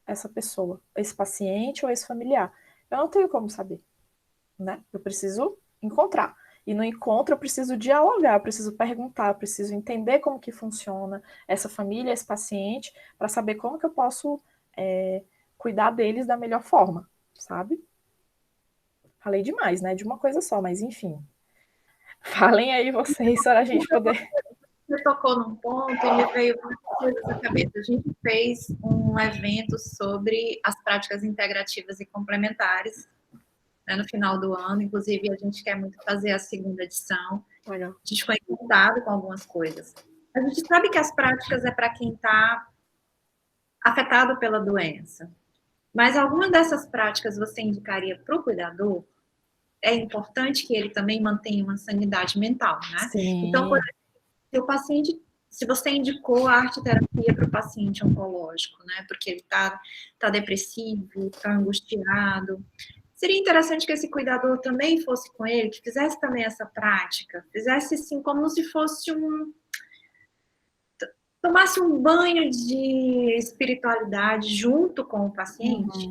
essa pessoa, esse paciente ou esse familiar. Eu não tenho como saber, né? Eu preciso encontrar. E no encontro eu preciso dialogar, eu preciso perguntar, eu preciso entender como que funciona essa família, esse paciente, para saber como que eu posso cuidar deles da melhor forma, sabe? Falei demais, né? De uma coisa só, mas enfim. Falem aí vocês para a gente poder. Você tocou num ponto e me veio muitas coisas à cabeça. A gente fez um evento sobre as práticas integrativas e complementares, né, no final do ano. Inclusive, a gente quer muito fazer a segunda edição. Legal. A gente foi encantado com algumas coisas. A gente sabe que as práticas é para quem está afetado pela doença. Mas alguma dessas práticas você indicaria para o cuidador? É importante que ele também mantenha uma sanidade mental, né? Sim. Então, por exemplo, se você indicou a arte-terapia para o paciente oncológico, né? Porque ele está depressivo, está angustiado, seria interessante que esse cuidador também fosse com ele, que fizesse também essa prática, fizesse assim como se fosse tomasse um banho de espiritualidade junto com o paciente?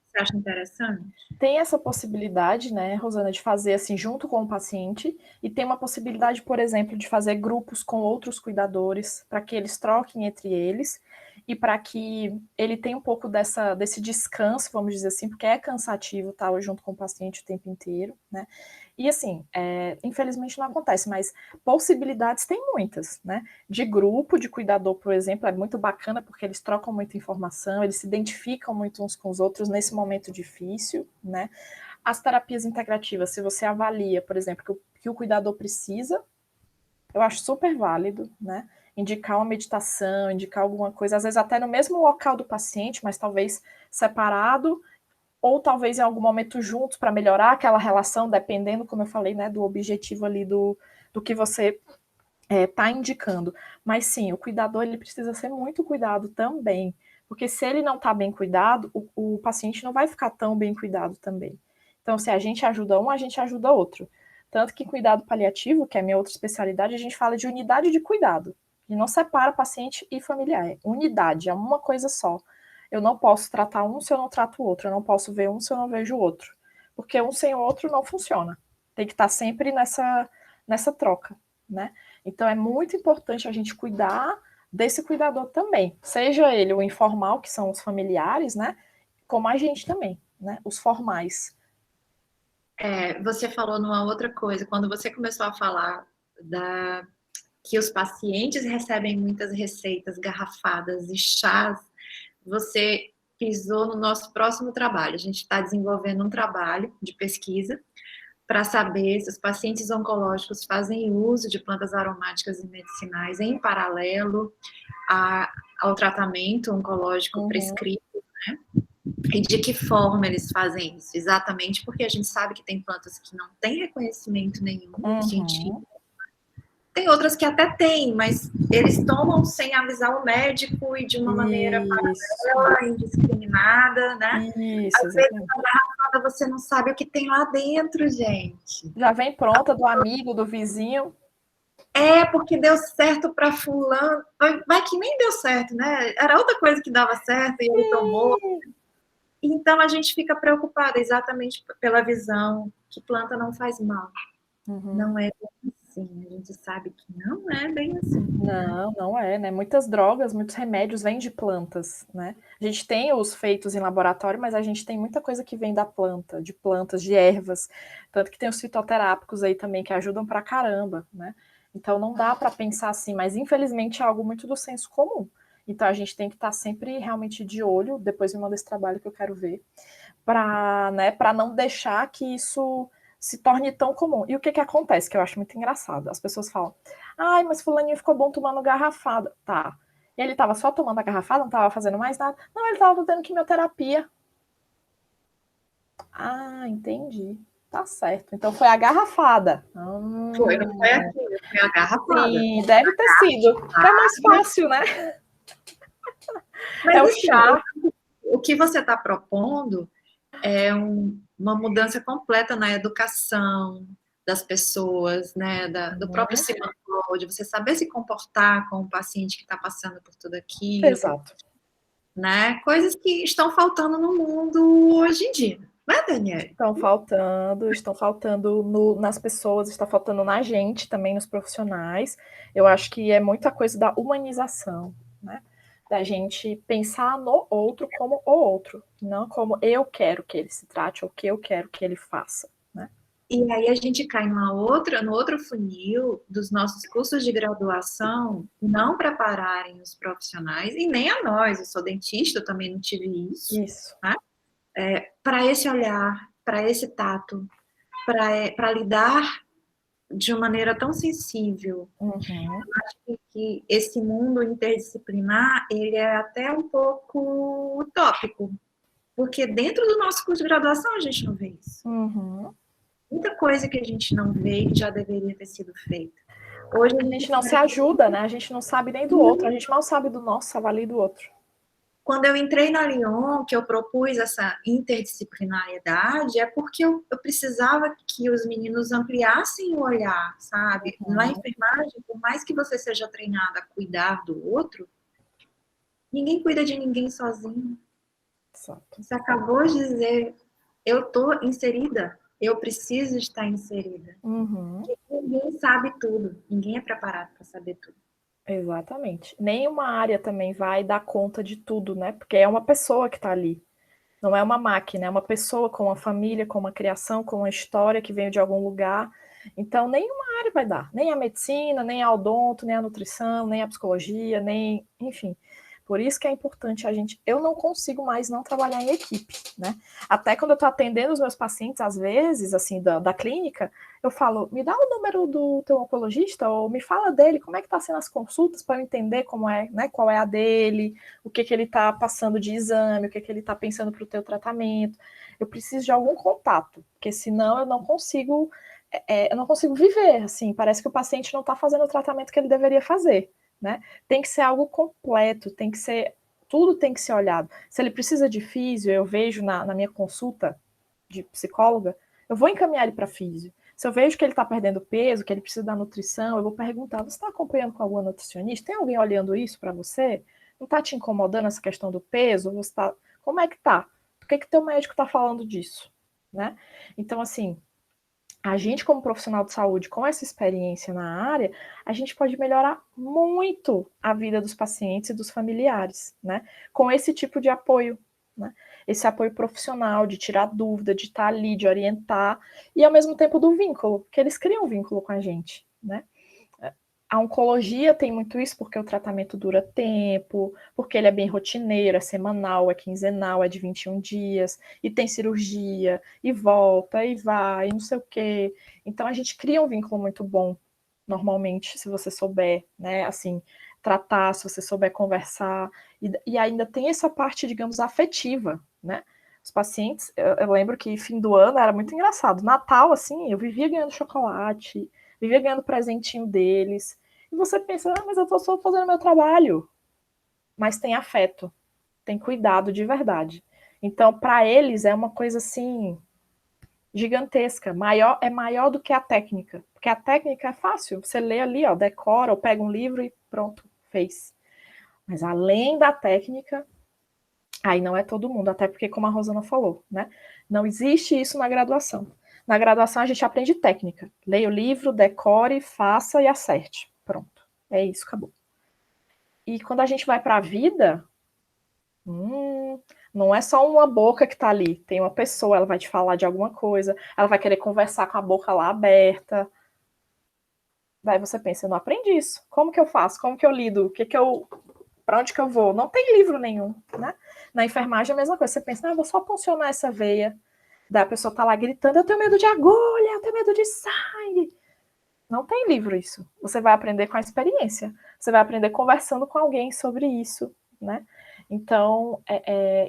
Você acha interessante? Tem essa possibilidade, né, Rosana, de fazer assim junto com o paciente, e tem uma possibilidade, por exemplo, de fazer grupos com outros cuidadores, para que eles troquem entre eles, e para que ele tenha um pouco desse descanso, vamos dizer assim, porque é cansativo estar junto com o paciente o tempo inteiro, né? E assim, infelizmente não acontece, mas possibilidades tem muitas, né? De grupo, de cuidador, por exemplo, é muito bacana porque eles trocam muita informação, eles se identificam muito uns com os outros nesse momento difícil, né? As terapias integrativas, se você avalia, por exemplo, que o cuidador precisa, eu acho super válido, né? Indicar uma meditação, indicar alguma coisa, às vezes até no mesmo local do paciente, mas talvez separado, ou talvez em algum momento juntos para melhorar aquela relação, dependendo, como eu falei, né, do objetivo ali do que você está indicando. Mas sim, o cuidador ele precisa ser muito cuidado também, porque se ele não está bem cuidado, o paciente não vai ficar tão bem cuidado também. Então, se a gente ajuda um, a gente ajuda outro. Tanto que cuidado paliativo, que é a minha outra especialidade, a gente fala de unidade de cuidado. E não separa paciente e familiar. É unidade, é uma coisa só. Eu não posso tratar um se eu não trato o outro. Eu não posso ver um se eu não vejo o outro. Porque um sem o outro não funciona. Tem que estar sempre nessa troca, né? Então é muito importante a gente cuidar desse cuidador também. Seja ele o informal, que são os familiares, né? Como a gente também, né? Os formais. Você falou numa outra coisa, quando você começou a falar que os pacientes recebem muitas receitas garrafadas e chás, você pisou no nosso próximo trabalho. A gente está desenvolvendo um trabalho de pesquisa para saber se os pacientes oncológicos fazem uso de plantas aromáticas e medicinais em paralelo ao tratamento oncológico prescrito, né? E de que forma eles fazem isso? Exatamente porque a gente sabe que tem plantas que não têm reconhecimento nenhum científico. Tem outras que até têm, mas eles tomam sem avisar o médico e de uma maneira paralela, indiscriminada, né? Isso, às vezes na garrafada você não sabe o que tem lá dentro, gente. Já vem pronta do amigo, do vizinho. Porque deu certo para fulano. Vai que nem deu certo, né? Era outra coisa que dava certo e ele tomou. Então a gente fica preocupada exatamente pela visão que planta não faz mal. Não é bem assim. A gente sabe que não é bem assim. Não, não é, né? Muitas drogas, muitos remédios vêm de plantas, né? A gente tem os feitos em laboratório, mas a gente tem muita coisa que vem da planta, de plantas, de ervas. Tanto que tem os fitoterápicos aí também que ajudam pra caramba, né? Então não dá para pensar assim, mas infelizmente é algo muito do senso comum. Então a gente tem que estar sempre realmente de olho, depois me manda esse trabalho que eu quero ver, para, né, para não deixar que isso se torne tão comum. E o que acontece, que eu acho muito engraçado? As pessoas falam, ai, mas fulaninho ficou bom tomando garrafada. Tá. E ele tava só tomando a garrafada, não tava fazendo mais nada? Não, ele tava fazendo quimioterapia. Ah, entendi. Tá certo. Então foi a garrafada. Foi, não foi aquilo, foi a garrafada. Sim, deve ter sido. É mais fácil, né? Mas, é o assim, chá. O que você está propondo é uma mudança completa na educação das pessoas, né, do próprio semancol, de você saber se comportar com o paciente que está passando por tudo aquilo. Exato. Né? Coisas que estão faltando no mundo hoje em dia. Não é, Daniela? Estão faltando nas pessoas, está faltando na gente também, nos profissionais. Eu acho que é muita coisa da humanização, né? Da gente pensar no outro como o outro, não como eu quero que ele se trate ou que eu quero que ele faça, né? E aí a gente cai no outro funil dos nossos cursos de graduação não prepararem os profissionais, e nem a nós, eu sou dentista, eu também não tive isso. Né? Para esse olhar, para esse tato, para lidar de uma maneira tão sensível. Eu acho que esse mundo interdisciplinar, ele é até um pouco utópico, porque dentro do nosso curso de graduação a gente não vê isso. Muita coisa que a gente não vê e já deveria ter sido feita. Hoje a gente não se ajuda, né? A gente não sabe nem do outro, a gente mal sabe do nosso, avalia do outro. quando eu entrei na Lyon, que eu propus essa interdisciplinariedade, é porque eu precisava que os meninos ampliassem o olhar, sabe? Na enfermagem, por mais que você seja treinada a cuidar do outro, ninguém cuida de ninguém sozinho. Exato. Você acabou de dizer, eu estou inserida, eu preciso estar inserida. Ninguém sabe tudo, ninguém é preparado para saber tudo. Exatamente. Nenhuma área também vai dar conta de tudo, né? Porque é uma pessoa que está ali. Não é uma máquina, é uma pessoa com uma família, com uma criação, com uma história que veio de algum lugar. Então, nenhuma área vai dar. Nem a medicina, nem a odonto, nem a nutrição, nem a psicologia, nem... Enfim. Por isso que é importante a gente... Eu não consigo mais não trabalhar em equipe, né? Até quando eu estou atendendo os meus pacientes, às vezes, assim, da clínica, eu falo, me dá o número do teu oncologista, ou me fala dele, como é que está sendo as consultas, para eu entender como é, né, qual é a dele, o que ele está passando de exame, o que ele está pensando para o teu tratamento. Eu preciso de algum contato, porque senão eu não consigo viver, assim, parece que o paciente não está fazendo o tratamento que ele deveria fazer, né? Tem que ser algo completo, tem que ser, tudo tem que ser olhado. Se ele precisa de físio, eu vejo na minha consulta de psicóloga, eu vou encaminhar ele para físio. Se eu vejo que ele está perdendo peso, que ele precisa da nutrição, eu vou perguntar, você está acompanhando com alguma nutricionista? Tem alguém olhando isso para você? Não está te incomodando essa questão do peso? Você tá... Como é que tá? Por que teu médico está falando disso? Né? Então, assim, a gente como profissional de saúde, com essa experiência na área, a gente pode melhorar muito a vida dos pacientes e dos familiares, né? Com esse tipo de apoio, né? Esse apoio profissional, de tirar dúvida, de estar ali, de orientar, e ao mesmo tempo do vínculo, que eles criam um vínculo com a gente, né? A oncologia tem muito isso, porque o tratamento dura tempo, porque ele é bem rotineiro, é semanal, é quinzenal, é de 21 dias, e tem cirurgia, e volta, e vai, e não sei o quê. Então a gente cria um vínculo muito bom, normalmente, se você souber, né, assim, tratar, se você souber conversar, e ainda tem essa parte, digamos, afetiva, né? Os pacientes, eu lembro que fim do ano era muito engraçado. Natal, assim, eu vivia ganhando chocolate, vivia ganhando presentinho deles. E você pensa, mas eu tô só fazendo meu trabalho. Mas tem afeto, tem cuidado de verdade. Então, para eles é uma coisa assim gigantesca, maior do que a técnica, porque a técnica é fácil, você lê ali, ó, decora ou pega um livro e pronto, fez. Mas além da técnica, aí não é todo mundo, até porque como a Rosana falou, né? Não existe isso na graduação. Na graduação a gente aprende técnica. Leia o livro, decore, faça e acerte. Pronto. É isso, acabou. E quando a gente vai para a vida, não é só uma boca que está ali. Tem uma pessoa, ela vai te falar de alguma coisa, ela vai querer conversar com a boca lá aberta. Daí você pensa, eu não aprendi isso. Como que eu faço? Como que eu lido? Para onde que eu vou? Não tem livro nenhum, né? Na enfermagem é a mesma coisa. Você pensa, eu vou só funcionar essa veia. Daí a pessoa tá lá gritando, eu tenho medo de agulha, eu tenho medo de sangue. Não tem livro isso. Você vai aprender com a experiência. Você vai aprender conversando com alguém sobre isso, né? Então,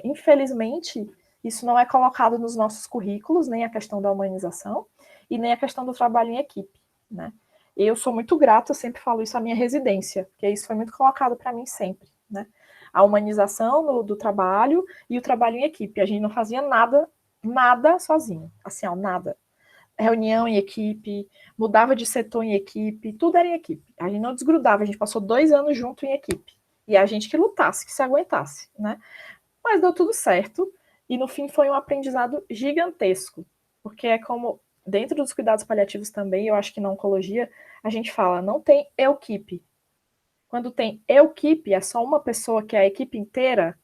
infelizmente, isso não é colocado nos nossos currículos, nem a questão da humanização e nem a questão do trabalho em equipe, né? Eu sou muito grata, eu sempre falo isso à minha residência, porque isso foi muito colocado para mim sempre, né? A humanização do trabalho e o trabalho em equipe. A gente não fazia nada sozinho, assim, ó, nada. Reunião em equipe, mudava de setor em equipe, tudo era em equipe. A gente não desgrudava, a gente passou 2 anos junto em equipe. E a gente que lutasse, que se aguentasse, né? Mas deu tudo certo, e no fim foi um aprendizado gigantesco, porque é como, dentro dos cuidados paliativos também, eu acho que na oncologia, a gente fala, não tem equipe. Quando tem equipe, é só uma pessoa que é a equipe inteira,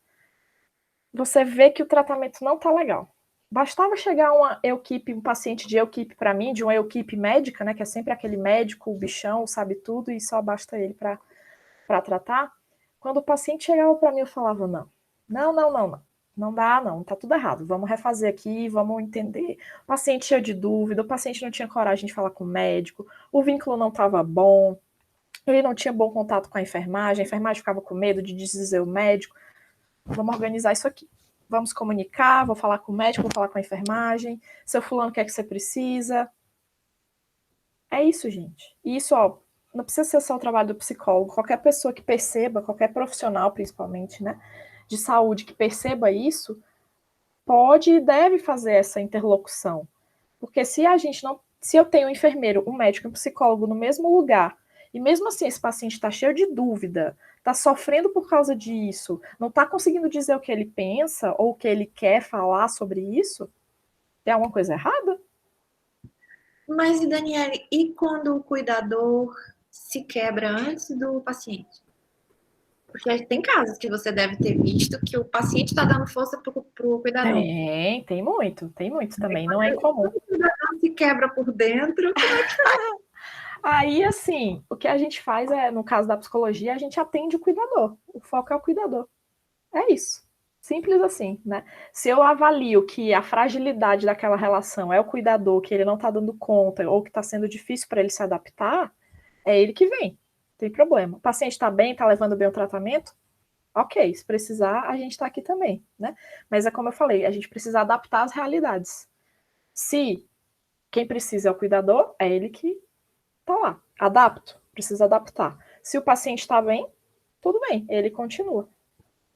você vê que o tratamento não tá legal. Bastava chegar um paciente de equipe para mim, de uma equipe médica, né, que é sempre aquele médico, o bichão, sabe tudo, e só basta ele para tratar. Quando o paciente chegava para mim, eu falava, não dá, não, tá tudo errado, vamos refazer aqui, vamos entender. O paciente cheio de dúvida, o paciente não tinha coragem de falar com o médico, o vínculo não estava bom, ele não tinha bom contato com a enfermagem ficava com medo de dizer o médico. Vamos organizar isso aqui. Vamos comunicar, vou falar com o médico, vou falar com a enfermagem, seu fulano quer que você precisa. É isso, gente. E isso, ó, não precisa ser só o trabalho do psicólogo, qualquer pessoa que perceba, qualquer profissional principalmente, né? de saúde que perceba isso, pode e deve fazer essa interlocução. Porque se eu tenho um enfermeiro, um médico e um psicólogo no mesmo lugar, e mesmo assim esse paciente está cheio de dúvida, está sofrendo por causa disso, não está conseguindo dizer o que ele pensa ou o que ele quer falar sobre isso, tem alguma coisa errada? Mas, Daniele, e quando o cuidador se quebra antes do paciente? Porque tem casos que você deve ter visto que o paciente está dando força para o cuidador. Tem muito também, não é incomum. O cuidador se quebra por dentro, como é que faz? Aí, assim, o que a gente faz é, no caso da psicologia, a gente atende o cuidador. O foco é o cuidador. É isso. Simples assim, né? Se eu avalio que a fragilidade daquela relação é o cuidador, que ele não está dando conta, ou que está sendo difícil para ele se adaptar, é ele que vem. Não tem problema. O paciente está bem, está levando bem o tratamento? Ok, se precisar, a gente está aqui também, né? Mas é como eu falei, a gente precisa adaptar as realidades. Se quem precisa é o cuidador, é ele que tá lá. Adapto, precisa adaptar. Se o paciente está bem, tudo bem, ele continua.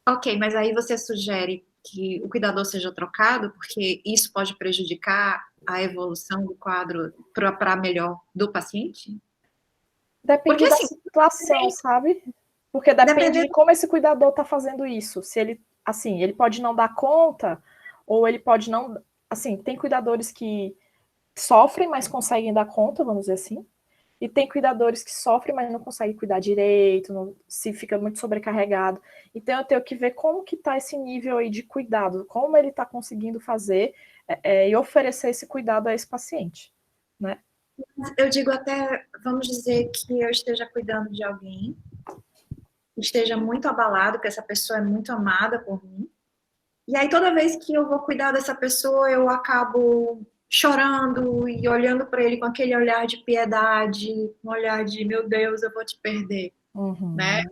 Ok, mas aí você sugere que o cuidador seja trocado, porque isso pode prejudicar a evolução do quadro para melhor do paciente? Porque Depende da assim, situação, sabe? Porque depende de dependendo. como esse cuidador está fazendo isso. Se ele, assim, ele pode não dar conta, ou ele pode não. Assim, tem cuidadores que sofrem, mas conseguem dar conta, vamos dizer assim. E tem cuidadores que sofrem, mas não conseguem cuidar direito, não, se fica muito sobrecarregado. Então eu tenho que ver como que está esse nível aí de cuidado, como ele está conseguindo fazer e oferecer esse cuidado a esse paciente, né? Eu digo até, vamos dizer que eu esteja cuidando de alguém, esteja muito abalado, que essa pessoa é muito amada por mim. E aí toda vez que eu vou cuidar dessa pessoa, eu acabo chorando e olhando para ele com aquele olhar de piedade, um olhar de meu Deus, eu vou te perder, Uhum. né?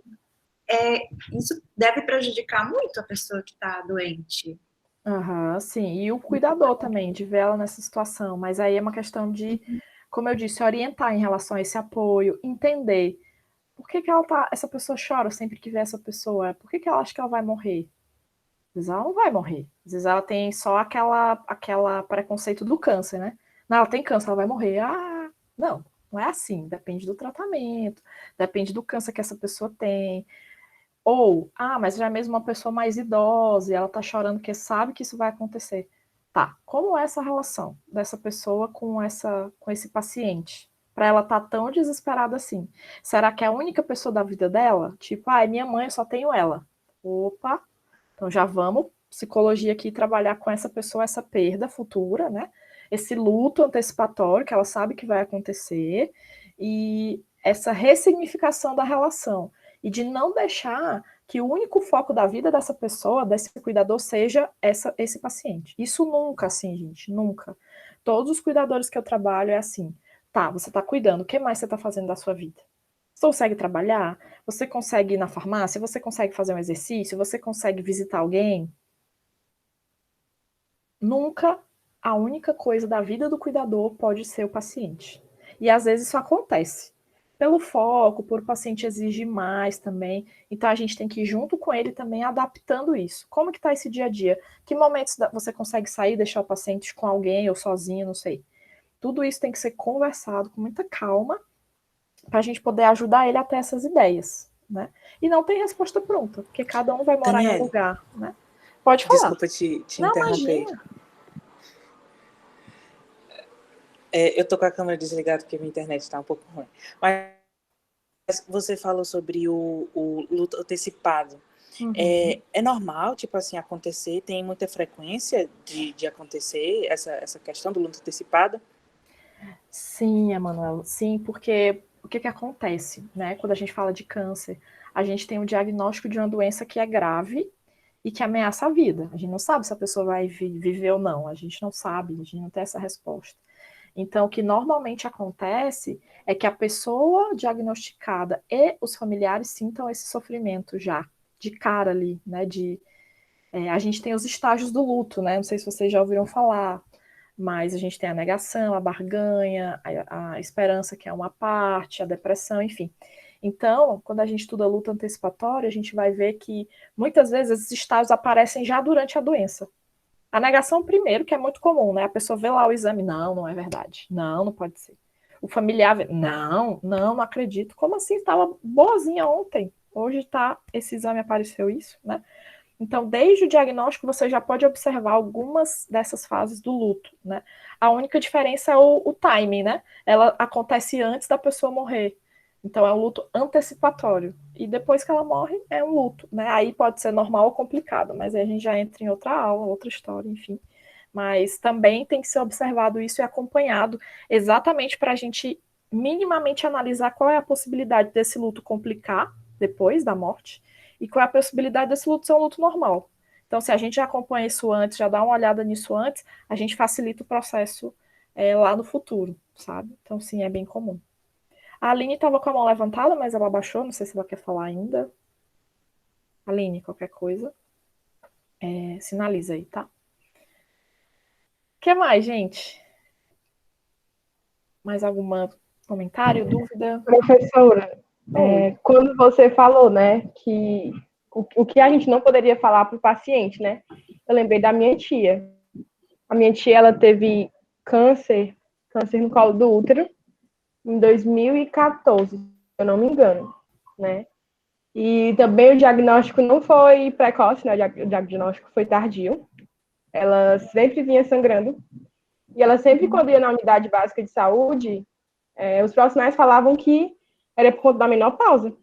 Isso deve prejudicar muito a pessoa que está doente. Uhum, sim, e o cuidador também, de ver ela nessa situação, mas aí é uma questão de, como eu disse, orientar em relação a esse apoio, entender por que que essa pessoa chora sempre que vê essa pessoa, por que que ela acha que ela vai morrer? Às vezes ela não vai morrer, às vezes ela tem só aquela preconceito do câncer, né? Não, ela tem câncer, ela vai morrer. Ah, não, não é assim, depende do tratamento, depende do câncer que essa pessoa tem. Ou, mas já é mesmo uma pessoa mais idosa e ela tá chorando porque sabe que isso vai acontecer. Tá, como é essa relação dessa pessoa com esse paciente? Para ela estar tão desesperada assim. Será que é a única pessoa da vida dela? Tipo, é minha mãe, eu só tenho ela. Opa, então já vamos, psicologia aqui, trabalhar com essa pessoa, essa perda futura, né? Esse luto antecipatório que ela sabe que vai acontecer e essa ressignificação da relação e de não deixar que o único foco da vida dessa pessoa, desse cuidador, seja esse paciente. Isso nunca, assim, gente, nunca. Todos os cuidadores que eu trabalho é assim, tá, você tá cuidando, o que mais você tá fazendo da sua vida? Você consegue trabalhar? Você consegue ir na farmácia? Você consegue fazer um exercício? Você consegue visitar alguém? Nunca a única coisa da vida do cuidador pode ser o paciente. E às vezes isso acontece. Pelo foco, por o paciente exigir mais também. Então a gente tem que ir junto com ele também adaptando isso. Como que está esse dia a dia? Que momentos você consegue sair, deixar o paciente com alguém ou sozinho, não sei. Tudo isso tem que ser conversado com muita calma para a gente poder ajudar ele a ter essas ideias, né? E não tem resposta pronta, porque cada um vai morar em um Daniele, lugar, né? Pode falar. desculpa te Não, interromper. imagina. Eu tô com a câmera desligada porque minha internet está um pouco ruim. Mas você falou sobre o luto antecipado. Uhum. É normal, tipo assim, acontecer? Tem muita frequência de acontecer essa questão do luto antecipado? Sim, Emanuel, sim, porque o que acontece, né? Quando a gente fala de câncer, a gente tem um diagnóstico de uma doença que é grave e que ameaça a vida. A gente não sabe se a pessoa vai viver ou não, a gente não sabe, a gente não tem essa resposta. Então, o que normalmente acontece é que a pessoa diagnosticada e os familiares sintam esse sofrimento já, de cara ali, né? A gente tem os estágios do luto, né? Não sei se vocês já ouviram falar, mas a gente tem a negação, a barganha, a esperança, que é uma parte, a depressão, enfim. Então, quando a gente estuda luto antecipatória, a gente vai ver que muitas vezes esses estágios aparecem já durante a doença. A negação primeiro, que é muito comum, né? A pessoa vê lá o exame, não é verdade. Não pode ser. O familiar vê, não acredito. Como assim? Estava boazinha ontem. Hoje esse exame apareceu isso, né? Então, desde o diagnóstico, você já pode observar algumas dessas fases do luto, né? A única diferença é o timing, né? Ela acontece antes da pessoa morrer. Então, é um luto antecipatório. E depois que ela morre, é um luto, né? Aí pode ser normal ou complicado, mas aí a gente já entra em outra aula, outra história, enfim. Mas também tem que ser observado isso e acompanhado exatamente para a gente minimamente analisar qual é a possibilidade desse luto complicar depois da morte e qual é a possibilidade desse luto ser um luto normal. Então, se a gente já acompanha isso antes, já dá uma olhada nisso antes, a gente facilita o processo lá no futuro, sabe? Então, sim, é bem comum. A Aline estava com a mão levantada, mas ela abaixou, não sei se ela quer falar ainda. Aline, qualquer coisa, sinaliza aí, tá? O que mais, gente? Mais algum comentário, dúvida? Professora, Oi. quando você falou, né, que o que a gente não poderia falar para o paciente, né? Eu lembrei da minha tia. A minha tia, ela teve câncer no colo do útero, em 2014, se eu não me engano, né? E também o diagnóstico não foi precoce, né? O diagnóstico foi tardio. Ela sempre vinha sangrando. E ela sempre, quando ia na unidade básica de saúde, os profissionais falavam que era por conta da menopausa.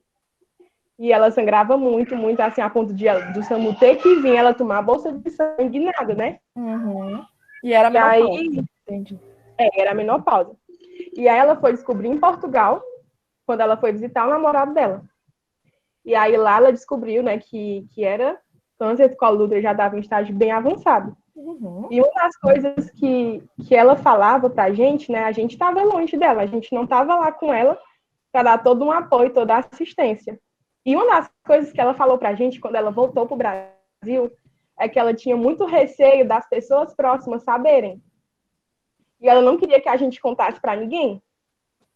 E ela sangrava muito, muito, assim, a ponto do SAMU ter que vir ela tomar a bolsa de sangue e nada, né? Uhum. E era E aí, menopausa. Entendi. era a menopausa. E aí ela foi descobrir em Portugal, quando ela foi visitar o namorado dela. E aí lá ela descobriu, né, que era câncer do colo do útero, já estava em estágio bem avançado. Uhum. E uma das coisas que ela falava pra gente, né, a gente estava longe dela, a gente não estava lá com ela para dar todo um apoio, toda a assistência. E uma das coisas que ela falou pra gente quando ela voltou pro Brasil é que ela tinha muito receio das pessoas próximas saberem. E ela não queria que a gente contasse para ninguém.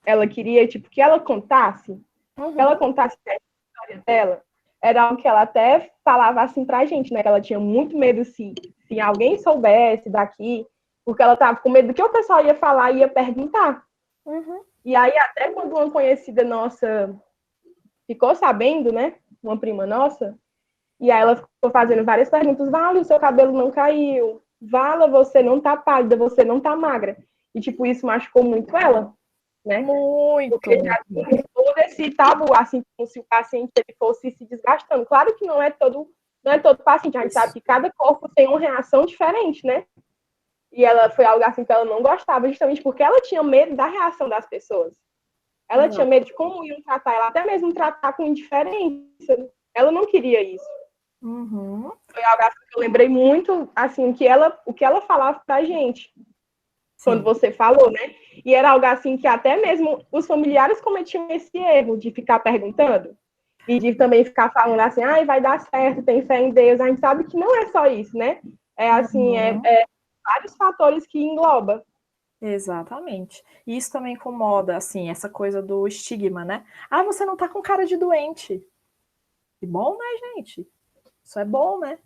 Ela queria, tipo, que ela contasse, Uhum. a história dela. Era algo que ela até falava assim pra gente, né? Que ela tinha muito medo se alguém soubesse daqui, porque ela tava com medo do que o pessoal ia falar e ia perguntar. Uhum. E aí, até quando uma conhecida nossa ficou sabendo, né? Uma prima nossa, e aí ela ficou fazendo várias perguntas. Vala, o seu cabelo não caiu. Vala, você não tá pálida, você não tá magra. E, tipo, isso machucou muito ela, né? Muito. Porque já tem todo esse tabu, assim, como se o paciente ele fosse se desgastando. Claro que não é todo paciente, a gente sabe que cada corpo tem uma reação diferente, né? E ela foi algo assim que ela não gostava, justamente porque ela tinha medo da reação das pessoas. Ela tinha medo de como iam tratar ela, até mesmo tratar com indiferença. Ela não queria isso. Uhum. Foi algo assim que eu lembrei muito, assim, o que ela falava pra gente. Quando Sim. você falou, né? E era algo assim que até mesmo os familiares cometiam esse erro de ficar perguntando e de também ficar falando assim, ai, vai dar certo, tem fé em Deus. A gente sabe que não é só isso, né? É assim, Uhum. Vários fatores que engloba. Exatamente. E isso também incomoda, assim, essa coisa do estigma, né? Ah, você não tá com cara de doente. Que bom, né, gente? Isso é bom, né?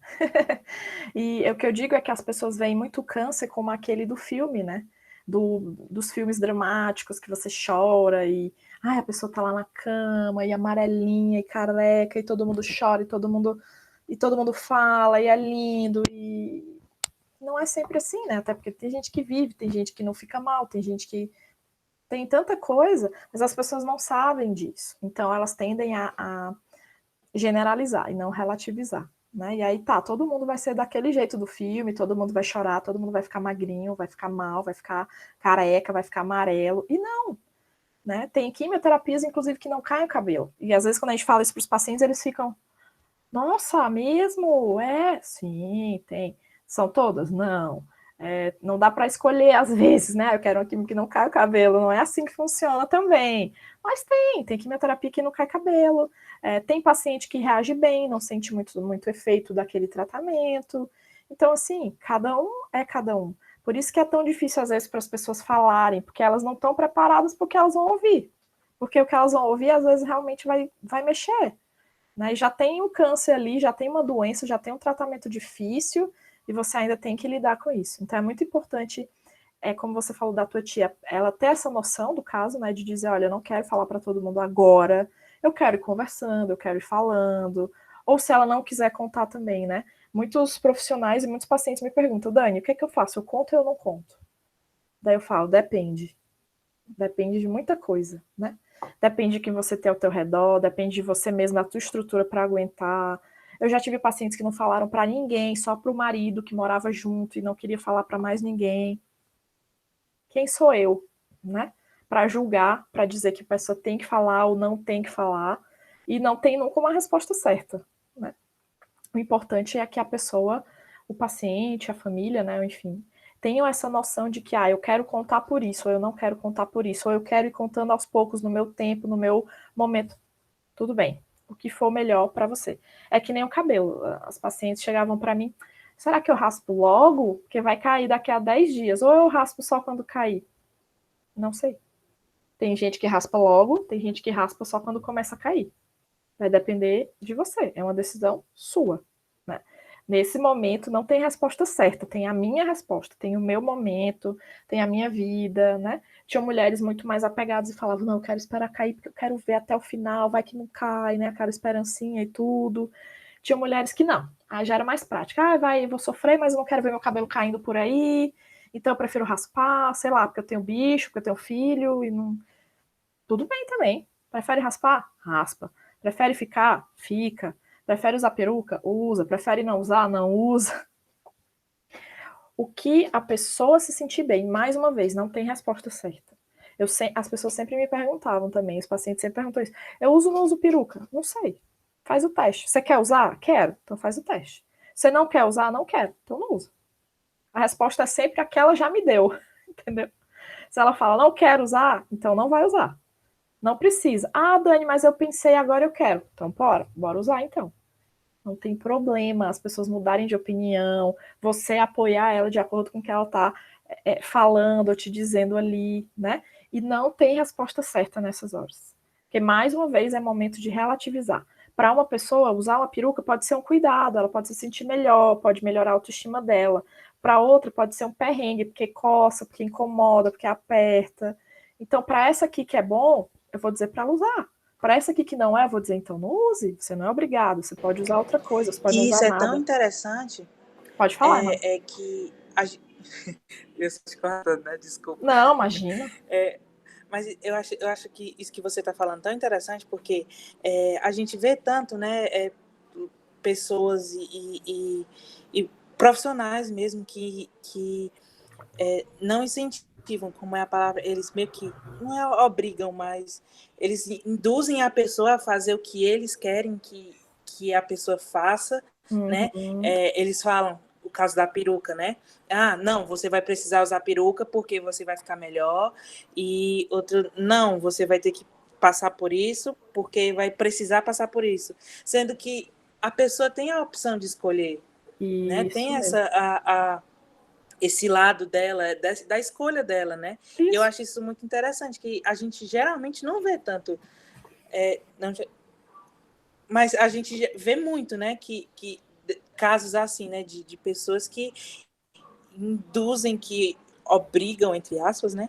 E o que eu digo é que as pessoas veem muito câncer como aquele do filme, né? Dos filmes dramáticos que você chora e a pessoa tá lá na cama e amarelinha e careca e todo mundo chora e todo mundo fala e é lindo e não é sempre assim, né? Até porque tem gente que vive, tem gente que não fica mal, tem gente que tem tanta coisa, mas as pessoas não sabem disso. Então elas tendem a generalizar e não relativizar. Né? E aí tá, todo mundo vai ser daquele jeito do filme, todo mundo vai chorar, todo mundo vai ficar magrinho, vai ficar mal, vai ficar careca, vai ficar amarelo. E não, né? Tem quimioterapias, inclusive, que não caem o cabelo. E às vezes, quando a gente fala isso para os pacientes, eles ficam, nossa, mesmo? É, sim, tem. São todas? Não. Não dá para escolher às vezes, né? Eu quero uma quimio que não cai o cabelo, não é assim que funciona também. Mas tem quimioterapia que não cai cabelo, tem paciente que reage bem, não sente muito efeito daquele tratamento. Então, assim, cada um é cada um. Por isso que é tão difícil, às vezes, para as pessoas falarem, porque elas não estão preparadas porque elas vão ouvir. porque o que elas vão ouvir, às vezes, realmente vai mexer, né? E já tem um câncer ali, já tem uma doença, já tem um tratamento difícil, e você ainda tem que lidar com isso. Então, é muito importante, como você falou da tua tia, ela ter essa noção do caso, né, de dizer, olha, eu não quero falar para todo mundo agora, eu quero ir conversando, eu quero ir falando, ou se ela não quiser contar também, né? Muitos profissionais e muitos pacientes me perguntam, Dani, o que é que eu faço? Eu conto ou eu não conto? Daí eu falo, depende. Depende de muita coisa, né? Depende de quem você tem ao teu redor, depende de você mesmo, da tua estrutura para aguentar. Eu já tive pacientes que não falaram para ninguém, só para o marido que morava junto e não queria falar para mais ninguém. Quem sou eu, né? Para julgar, para dizer que a pessoa tem que falar ou não tem que falar, e não tem nunca uma resposta certa, né? O importante é que a pessoa, o paciente, a família, né, enfim, tenham essa noção de que, eu quero contar por isso, ou eu não quero contar por isso, ou eu quero ir contando aos poucos, no meu tempo, no meu momento. Tudo bem, o que for melhor para você. É que nem o cabelo. As pacientes chegavam para mim, será que eu raspo logo? Porque vai cair daqui a 10 dias. Ou eu raspo só quando cair? Não sei. Tem gente que raspa logo, tem gente que raspa só quando começa a cair. Vai depender de você, é uma decisão sua, né? Nesse momento não tem resposta certa, tem a minha resposta, tem o meu momento, tem a minha vida, né? Tinha mulheres muito mais apegadas e falavam, não, eu quero esperar cair porque eu quero ver até o final, vai que não cai, né? Aquela esperancinha e tudo. Tinha mulheres que não, já era mais prática, eu vou sofrer, mas eu não quero ver meu cabelo caindo por aí, então eu prefiro raspar, sei lá, porque eu tenho bicho, porque eu tenho filho, e não... Tudo bem também. Prefere raspar? Raspa. Prefere ficar? Fica. Prefere usar peruca? Usa. Prefere não usar? Não usa. O que a pessoa se sentir bem, mais uma vez, não tem resposta certa. As pessoas sempre me perguntavam também, os pacientes sempre perguntam isso. Eu uso ou não uso peruca? Não sei. Faz o teste. Você quer usar? Quero. Então faz o teste. Você não quer usar? Não quero. Então não usa. A resposta é sempre a que ela já me deu. Entendeu? Se ela fala, não quero usar, então não vai usar. Não precisa. Dani, mas eu pensei, agora eu quero. Então, bora usar então. Não tem problema as pessoas mudarem de opinião, você apoiar ela de acordo com o que ela está falando ou te dizendo ali, né? E não tem resposta certa nessas horas. Porque, mais uma vez, é momento de relativizar. Para uma pessoa, usar uma peruca pode ser um cuidado, ela pode se sentir melhor, pode melhorar a autoestima dela. Para outra, pode ser um perrengue, porque coça, porque incomoda, porque aperta. Então, para essa aqui que é bom, eu vou dizer para ela usar. Para essa aqui que não é, eu vou dizer, então não use, você não é obrigado, você pode usar outra coisa, você pode não usar Isso é nada. tão interessante. Pode falar, não. É que eu estou te cortando, né? Desculpa. Não, imagina. Mas eu acho que isso que você está falando é tão interessante, porque a gente vê tanto, né? Pessoas e profissionais mesmo que não incentivam, como é a palavra, eles meio que não obrigam, mas eles induzem a pessoa a fazer o que eles querem que a pessoa faça, né? Eles falam o caso da peruca, né? Não, você vai precisar usar peruca porque você vai ficar melhor, e outro, não, você vai ter que passar por isso porque vai precisar passar por isso, sendo que a pessoa tem a opção de escolher, né? Tem esse lado dela, da escolha dela, né? E eu acho isso muito interessante, que a gente geralmente não vê tanto, mas a gente vê muito, né? Que casos assim, né? De pessoas que induzem, que obrigam, entre aspas, né?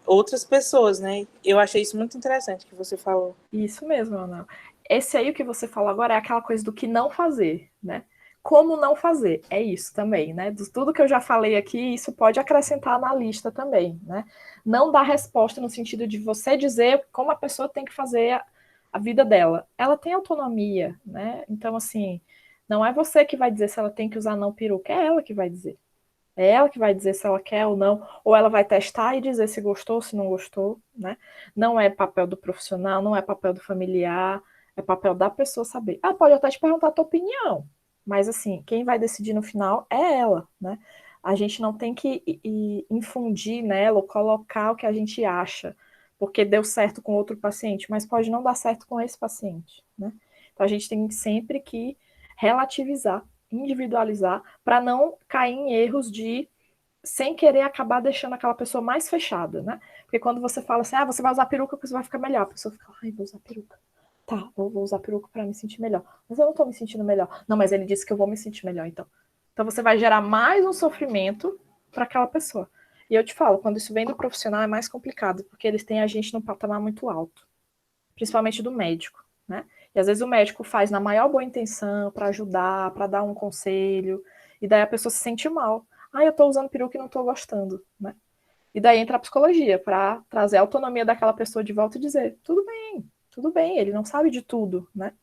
Outras pessoas, né? Eu achei isso muito interessante que você falou. Isso mesmo, Ana. Esse aí o que você falou agora é aquela coisa do que não fazer, né? Como não fazer, é isso também, né? De tudo que eu já falei aqui, isso pode acrescentar na lista também, né? Não dar resposta no sentido de você dizer como a pessoa tem que fazer a vida dela. Ela tem autonomia, né? Então, assim, não é você que vai dizer se ela tem que usar não peruca, é ela que vai dizer. É ela que vai dizer se ela quer ou não, ou ela vai testar e dizer se gostou, se não gostou, né? Não é papel do profissional, não é papel do familiar, é papel da pessoa saber. Ela pode até te perguntar a tua opinião, mas assim, quem vai decidir no final é ela, né? A gente não tem que infundir nela ou colocar o que a gente acha, porque deu certo com outro paciente, mas pode não dar certo com esse paciente, né? Então a gente tem sempre que relativizar, individualizar, para não cair em erros de sem querer acabar deixando aquela pessoa mais fechada, né? Porque quando você fala assim, você vai usar peruca porque você vai ficar melhor, a pessoa fica, ai, vou usar peruca. Tá, vou usar peruca para me sentir melhor. Mas eu não tô me sentindo melhor. Não, mas ele disse que eu vou me sentir melhor, então. Então você vai gerar mais um sofrimento para aquela pessoa. E eu te falo, quando isso vem do profissional é mais complicado, porque eles têm a gente num patamar muito alto, principalmente do médico, né? E às vezes o médico faz na maior boa intenção para ajudar, para dar um conselho, e daí a pessoa se sente mal. Eu tô usando peruca e não tô gostando, né? E daí entra a psicologia para trazer a autonomia daquela pessoa de volta e dizer, tudo bem, ele não sabe de tudo, né?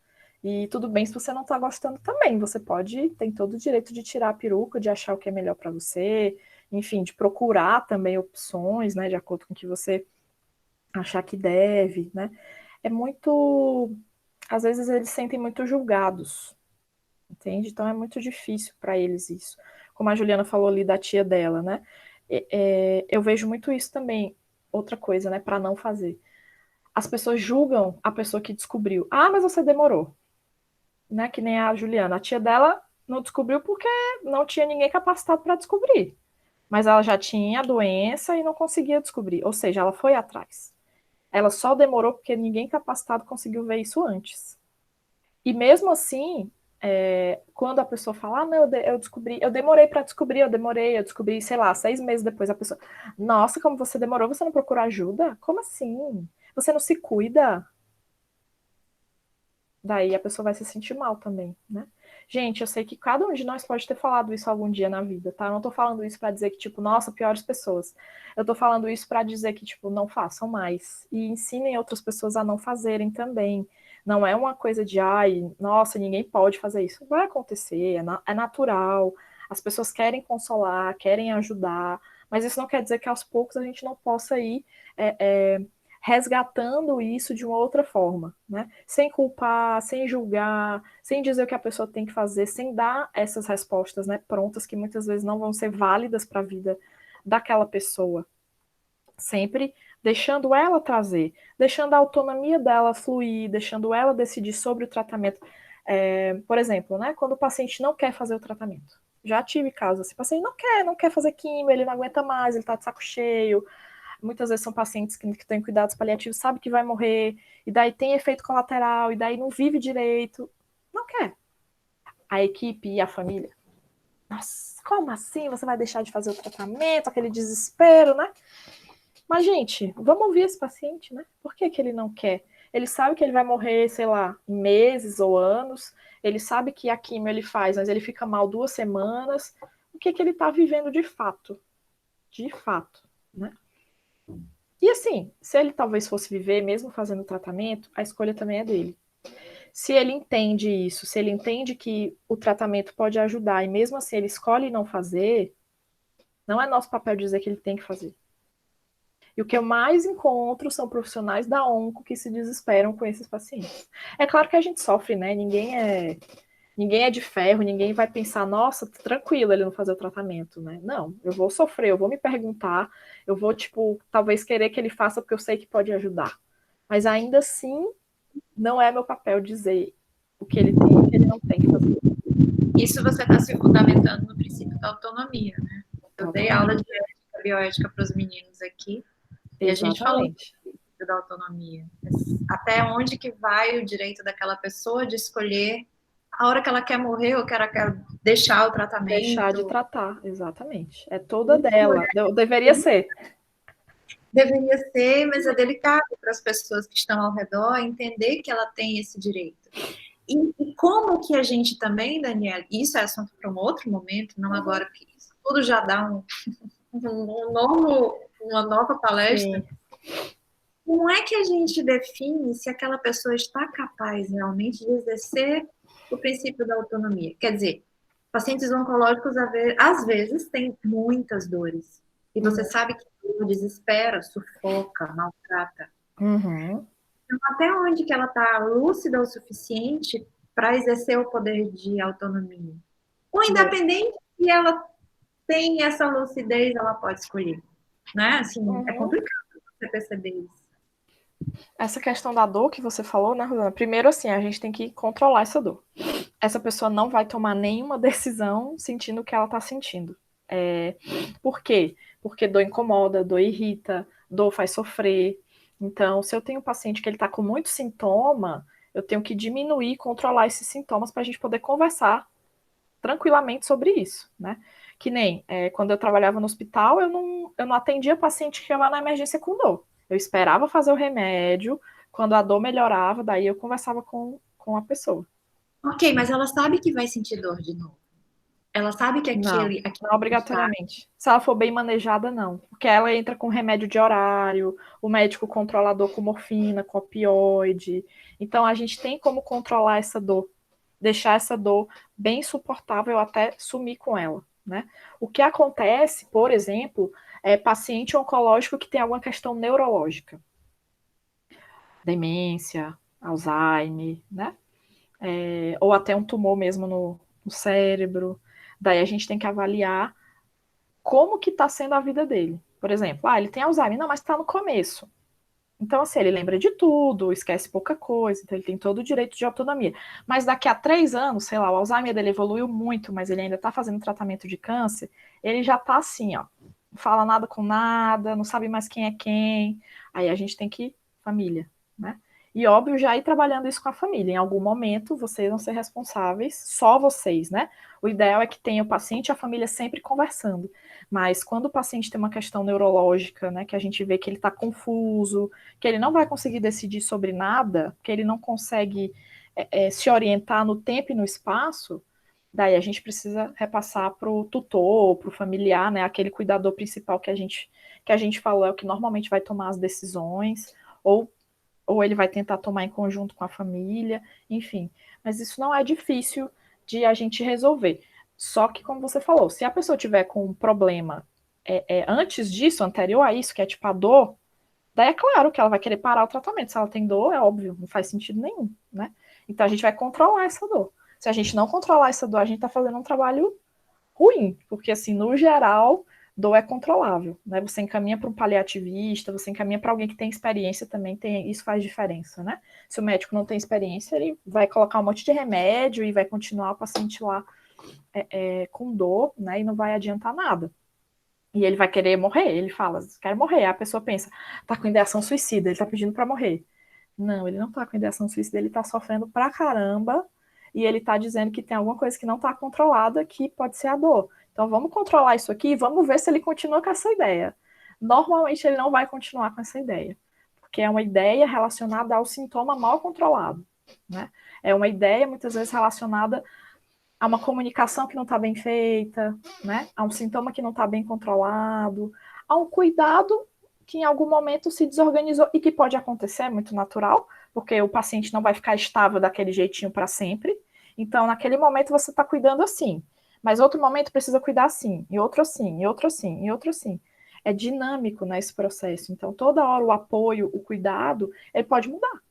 E tudo bem se você não tá gostando também, você tem todo o direito de tirar a peruca, de achar o que é melhor para você, enfim, de procurar também opções, né, de acordo com o que você achar que deve, né? É muito, às vezes eles se sentem muito julgados, entende? Então é muito difícil para eles isso. Como a Juliana falou ali da tia dela, né? Eu vejo muito isso também. Outra coisa, né? Para não fazer. As pessoas julgam a pessoa que descobriu. Mas você demorou. Né? Que nem a Juliana. A tia dela não descobriu porque não tinha ninguém capacitado para descobrir. Mas ela já tinha a doença e não conseguia descobrir. Ou seja, ela foi atrás. Ela só demorou porque ninguém capacitado conseguiu ver isso antes. E mesmo assim, quando a pessoa fala, não, eu descobri, eu demorei para descobrir, eu descobri, sei lá, 6 meses depois, a pessoa, nossa, como você demorou, você não procurou ajuda? Como assim? Você não se cuida? Daí a pessoa vai se sentir mal também, né? Gente, eu sei que cada um de nós pode ter falado isso algum dia na vida, tá? Eu não tô falando isso para dizer que, tipo, nossa, piores pessoas. Eu tô falando isso para dizer que, tipo, não façam mais. E ensinem outras pessoas a não fazerem também. Não é uma coisa de, nossa, ninguém pode fazer isso. Vai acontecer, é natural. As pessoas querem consolar, querem ajudar, mas isso não quer dizer que aos poucos a gente não possa ir resgatando isso de uma outra forma, né? Sem culpar, sem julgar, sem dizer o que a pessoa tem que fazer, sem dar essas respostas, né, prontas, que muitas vezes não vão ser válidas para a vida daquela pessoa. Sempre deixando ela trazer, deixando a autonomia dela fluir, deixando ela decidir sobre o tratamento. Por exemplo, né, quando o paciente não quer fazer o tratamento. Já tive casos assim, o paciente não quer fazer químio, ele não aguenta mais, ele está de saco cheio. Muitas vezes são pacientes que têm cuidados paliativos, sabe que vai morrer, e daí tem efeito colateral, e daí não vive direito. Não quer. A equipe e a família. Nossa, como assim você vai deixar de fazer o tratamento? Aquele desespero, né? Mas, gente, vamos ouvir esse paciente, né? Por que ele não quer? Ele sabe que ele vai morrer, sei lá, em meses ou anos. Ele sabe que a quimio ele faz, mas ele fica mal 2 semanas. O que ele está vivendo de fato? De fato, né? E assim, se ele talvez fosse viver, mesmo fazendo o tratamento, a escolha também é dele. Se ele entende isso, se ele entende que o tratamento pode ajudar, e mesmo assim ele escolhe não fazer, não é nosso papel dizer que ele tem que fazer. E o que eu mais encontro são profissionais da onco que se desesperam com esses pacientes. É claro que a gente sofre, né? Ninguém é de ferro, ninguém vai pensar, nossa, tranquilo ele não fazer o tratamento, né? Não, eu vou sofrer, eu vou me perguntar, eu vou, tipo, talvez querer que ele faça porque eu sei que pode ajudar. Mas ainda assim, não é meu papel dizer o que ele tem e o que ele não tem que fazer. Isso você está se fundamentando no princípio da autonomia, né? Eu dei aula de ética bioética para os meninos aqui, e a gente falou do princípio da autonomia. Até onde que vai o direito daquela pessoa de escolher a hora que ela quer morrer ou que ela quer deixar o tratamento. Deixar de tratar, exatamente. É toda dela. Deveria ser. Deveria ser, mas é delicado para as pessoas que estão ao redor entender que ela tem esse direito. E como que a gente também, Daniela, isso é assunto para um outro momento, não agora, porque isso tudo já dá uma nova palestra. Sim. Como é que a gente define se aquela pessoa está capaz realmente de exercer o princípio da autonomia? Quer dizer, pacientes oncológicos, às vezes, têm muitas dores. E você sabe que o desespera, sufoca, maltrata. Uhum. Então, até onde que ela está lúcida o suficiente para exercer o poder de autonomia? Ou independente se ela tem essa lucidez, ela pode escolher. Né? Assim, é complicado você perceber isso. Essa questão da dor que você falou, né, Rosana? Primeiro, assim, a gente tem que controlar essa dor. Essa pessoa não vai tomar nenhuma decisão sentindo o que ela está sentindo. Por quê? Porque dor incomoda, dor irrita, dor faz sofrer. Então, se eu tenho um paciente que ele está com muito sintoma, eu tenho que diminuir e controlar esses sintomas para a gente poder conversar tranquilamente sobre isso, né? Que nem quando eu trabalhava no hospital, eu não atendia paciente que ia lá na emergência com dor. Eu esperava fazer o remédio, quando a dor melhorava, daí eu conversava com a pessoa. Ok, mas ela sabe que vai sentir dor de novo. Ela sabe que Não, aquele não obrigatoriamente. Se ela for bem manejada, não. Porque ela entra com remédio de horário, o médico controlador com morfina, com opioide. Então, a gente tem como controlar essa dor, deixar essa dor bem suportável até sumir com ela, né? O que acontece, por exemplo, é paciente oncológico que tem alguma questão neurológica. Demência, Alzheimer, né? Ou até um tumor mesmo no cérebro. Daí a gente tem que avaliar como que está sendo a vida dele. Por exemplo, ele tem Alzheimer, não, mas está no começo. Então, assim, ele lembra de tudo, esquece pouca coisa, então ele tem todo o direito de autonomia. Mas daqui a 3 anos, sei lá, o Alzheimer dele evoluiu muito, mas ele ainda está fazendo tratamento de câncer, ele já está assim, ó, não fala nada com nada, não sabe mais quem é quem. Aí a gente tem que, família, né? E óbvio, já ir trabalhando isso com a família. Em algum momento, vocês vão ser responsáveis, só vocês, né? O ideal é que tenha o paciente e a família sempre conversando. Mas quando o paciente tem uma questão neurológica, né, que a gente vê que ele está confuso, que ele não vai conseguir decidir sobre nada, que ele não consegue se orientar no tempo e no espaço, daí a gente precisa repassar para o tutor, para o familiar, né, aquele cuidador principal que a gente falou é o que normalmente vai tomar as decisões, ou ele vai tentar tomar em conjunto com a família, enfim. Mas isso não é difícil de a gente resolver. Só que, como você falou, se a pessoa tiver com um problema antes disso, anterior a isso, que é tipo a dor, daí é claro que ela vai querer parar o tratamento. Se ela tem dor, é óbvio, não faz sentido nenhum, né? Então a gente vai controlar essa dor. Se a gente não controlar essa dor, a gente está fazendo um trabalho ruim, porque assim, no geral, dor é controlável, né? Você encaminha para um paliativista, você encaminha para alguém que tem experiência também, isso faz diferença, né? Se o médico não tem experiência, ele vai colocar um monte de remédio e vai continuar o paciente lá com dor, né? E não vai adiantar nada. E ele vai querer morrer, ele fala, quer morrer. A pessoa pensa, tá com ideação suicida, ele tá pedindo para morrer. Não, ele não tá com ideação suicida, ele tá sofrendo pra caramba e ele tá dizendo que tem alguma coisa que não tá controlada, que pode ser a dor. Então vamos controlar isso aqui e vamos ver se ele continua com essa ideia. Normalmente ele não vai continuar com essa ideia, porque é uma ideia relacionada ao sintoma mal controlado, né? É uma ideia muitas vezes relacionada a uma comunicação que não está bem feita, né? A um sintoma que não está bem controlado, a um cuidado que em algum momento se desorganizou e que pode acontecer, é muito natural, porque o paciente não vai ficar estável daquele jeitinho para sempre. Então, naquele momento você está cuidando assim, mas outro momento precisa cuidar assim, e outro assim, e outro assim, e outro assim. É dinâmico, né, esse processo. Então, toda hora o apoio, o cuidado, ele pode mudar.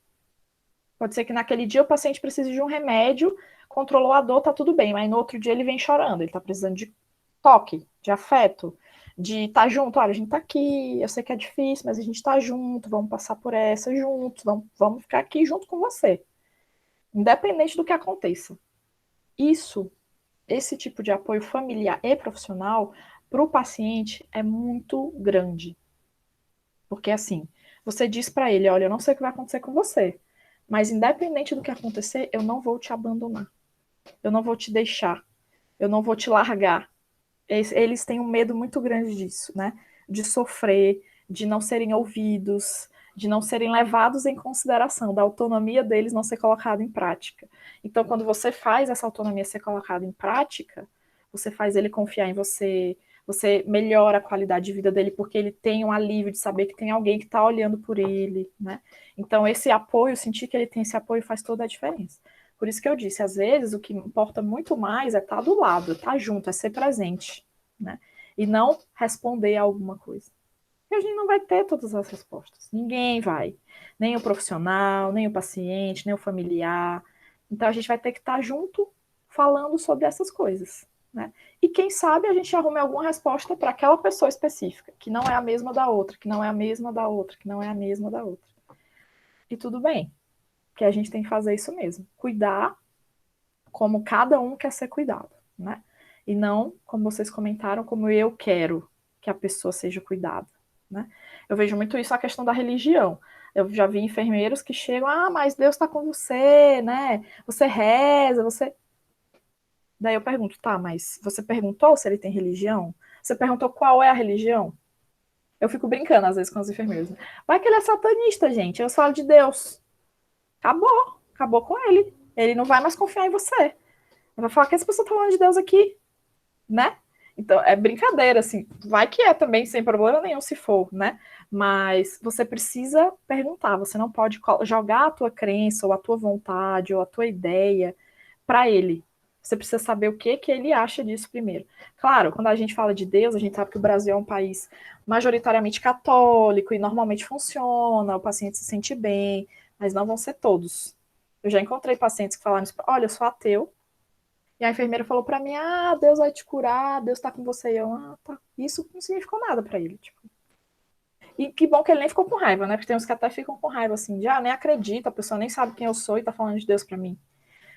Pode ser que naquele dia o paciente precise de um remédio, controlou a dor, tá tudo bem, mas no outro dia ele vem chorando, ele tá precisando de toque, de afeto, de estar junto. Olha, a gente tá aqui, eu sei que é difícil, mas a gente tá junto, vamos passar por essa juntos, vamos ficar aqui junto com você, independente do que aconteça. Esse tipo de apoio familiar e profissional para o paciente é muito grande. Porque assim, você diz para ele, olha, eu não sei o que vai acontecer com você, mas independente do que acontecer, eu não vou te abandonar. Eu não vou te deixar. Eu não vou te largar. Eles têm um medo muito grande disso, né? De sofrer, de não serem ouvidos, de não serem levados em consideração, da autonomia deles não ser colocada em prática. Então, quando você faz essa autonomia ser colocada em prática, você faz ele confiar em você, você melhora a qualidade de vida dele, porque ele tem um alívio de saber que tem alguém que está olhando por ele, né? Então, esse apoio, sentir que ele tem esse apoio faz toda a diferença. Por isso que eu disse, às vezes o que importa muito mais é estar do lado, estar junto, é ser presente, né? E não responder a alguma coisa. E a gente não vai ter todas as respostas. Ninguém vai. Nem o profissional, nem o paciente, nem o familiar. Então a gente vai ter que estar junto falando sobre essas coisas, né? E quem sabe a gente arrume alguma resposta para aquela pessoa específica, que não é a mesma da outra, que não é a mesma da outra, que não é a mesma da outra. E tudo bem, que a gente tem que fazer isso mesmo. Cuidar como cada um quer ser cuidado, né? E não, como vocês comentaram, como eu quero que a pessoa seja cuidada, né? Eu vejo muito isso a questão da religião. Eu já vi enfermeiros que chegam, mas Deus está com você, né? Você reza, você... Daí eu pergunto, tá, mas você perguntou se ele tem religião? Você perguntou qual é a religião? Eu fico brincando às vezes com os enfermeiros. Né? Vai que ele é satanista, gente. Eu falo de Deus. Acabou com ele. Ele não vai mais confiar em você. Ele vai falar que essa pessoa tá falando de Deus aqui, né? Então, é brincadeira, assim. Vai que é também, sem problema nenhum, se for, né? Mas você precisa perguntar. Você não pode jogar a tua crença, ou a tua vontade, ou a tua ideia para ele. Você precisa saber o que ele acha disso primeiro. Claro, quando a gente fala de Deus, a gente sabe que o Brasil é um país majoritariamente católico e normalmente funciona, o paciente se sente bem, mas não vão ser todos. Eu já encontrei pacientes que falaram, olha, eu sou ateu, e a enfermeira falou para mim, Deus vai te curar, Deus tá com você. E eu, tá. Isso não significou nada para ele. Tipo. E que bom que ele nem ficou com raiva, né? Porque tem uns que até ficam com raiva, assim, de, nem acredita, a pessoa nem sabe quem eu sou e tá falando de Deus para mim.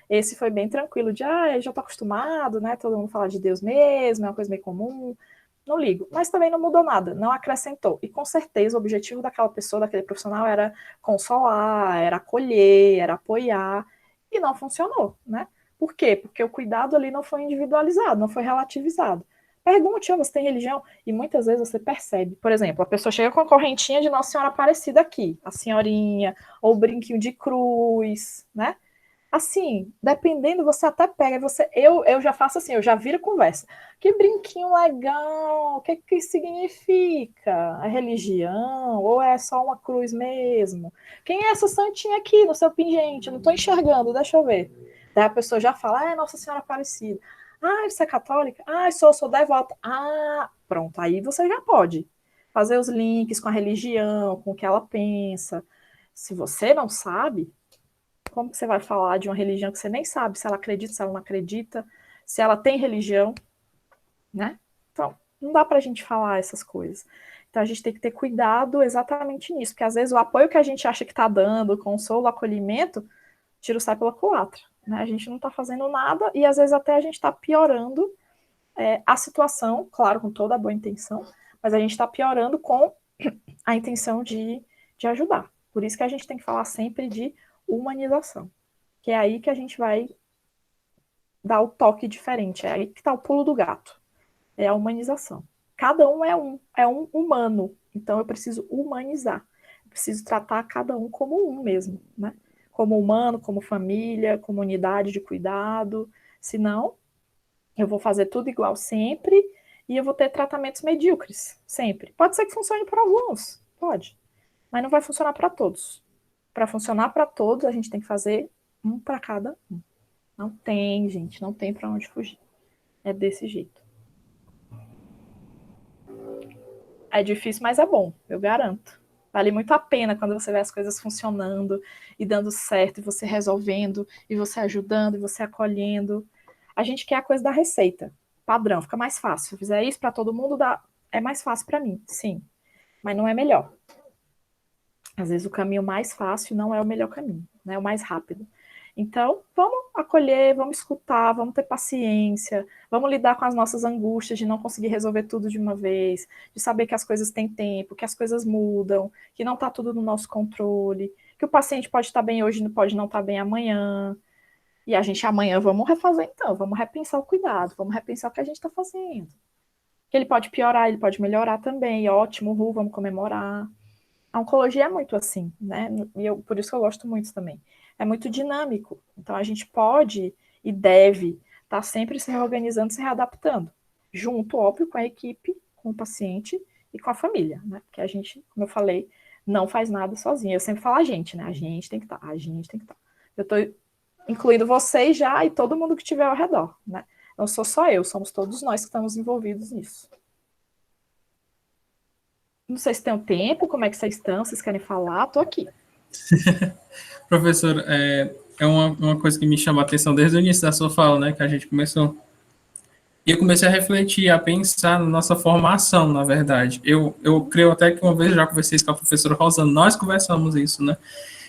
Esse foi bem tranquilo, de, eu já tô acostumado, né? Todo mundo fala de Deus mesmo, é uma coisa meio comum. Não ligo. Mas também não mudou nada, não acrescentou. E com certeza o objetivo daquela pessoa, daquele profissional, era consolar, era acolher, era apoiar. E não funcionou, né? Por quê? Porque o cuidado ali não foi individualizado, não foi relativizado. Pergunte, você tem religião? E muitas vezes você percebe. Por exemplo, a pessoa chega com a correntinha de Nossa Senhora Aparecida aqui, a senhorinha, ou o brinquinho de cruz, né? Assim, dependendo, você até pega, eu já faço assim, eu já viro conversa. Que brinquinho legal, o que significa? É religião? Ou é só uma cruz mesmo? Quem é essa santinha aqui no seu pingente? Eu não estou enxergando, deixa eu ver. Daí a pessoa já fala, é Nossa Senhora Aparecida. Você é católica? Sou devota. Pronto, aí você já pode fazer os links com a religião, com o que ela pensa. Se você não sabe, como que você vai falar de uma religião que você nem sabe se ela acredita, se ela não acredita, se ela tem religião, né? Então, não dá pra gente falar essas coisas. Então, a gente tem que ter cuidado exatamente nisso, porque às vezes o apoio que a gente acha que tá dando, o consolo, o acolhimento, tiro sai pela culatra, né? A gente não tá fazendo nada e às vezes até a gente tá piorando a situação, claro, com toda a boa intenção, mas a gente tá piorando com a intenção de ajudar. Por isso que a gente tem que falar sempre de humanização, que é aí que a gente vai dar o toque diferente, é aí que está o pulo do gato, é a humanização. Cada um é um humano, então eu preciso humanizar, eu preciso tratar cada um como um mesmo, né? Como humano, como família, como unidade de cuidado, senão eu vou fazer tudo igual sempre e eu vou ter tratamentos medíocres, sempre. Pode ser que funcione para alguns, pode, mas não vai funcionar para todos. Para funcionar para todos, a gente tem que fazer um para cada um. Não tem, gente, não tem para onde fugir. É desse jeito. É difícil, mas é bom, eu garanto. Vale muito a pena quando você vê as coisas funcionando e dando certo, e você resolvendo, e você ajudando, e você acolhendo. A gente quer a coisa da receita, padrão, fica mais fácil. Se eu fizer isso para todo mundo, é mais fácil para mim, sim. Mas não é melhor. Às vezes o caminho mais fácil não é o melhor caminho, né? É o mais rápido. Então, vamos acolher, vamos escutar, vamos ter paciência, vamos lidar com as nossas angústias de não conseguir resolver tudo de uma vez, de saber que as coisas têm tempo, que as coisas mudam, que não está tudo no nosso controle, que o paciente pode estar bem hoje, pode não estar bem amanhã. E a gente amanhã vamos refazer então, vamos repensar o cuidado, vamos repensar o que a gente está fazendo. Que ele pode piorar, ele pode melhorar também, ótimo, vamos comemorar. A oncologia é muito assim, né? E por isso que eu gosto muito também. É muito dinâmico. Então, a gente pode e deve estar sempre se reorganizando, se readaptando. Junto, óbvio, com a equipe, com o paciente e com a família, né? Porque a gente, como eu falei, não faz nada sozinho. Eu sempre falo a gente, né? A gente tem que estar, a gente tem que estar. Eu estou incluindo vocês já e todo mundo que estiver ao redor, né? Não sou só eu, somos todos nós que estamos envolvidos nisso. Não sei se tem um tempo, como é que vocês estão, vocês querem falar? Estou aqui. Professor, é uma coisa que me chama a atenção desde o início da sua fala, né, que a gente começou. E eu comecei a refletir, a pensar na nossa formação, na verdade. Eu creio até que uma vez já conversei com a professora Rosana, nós conversamos isso, né,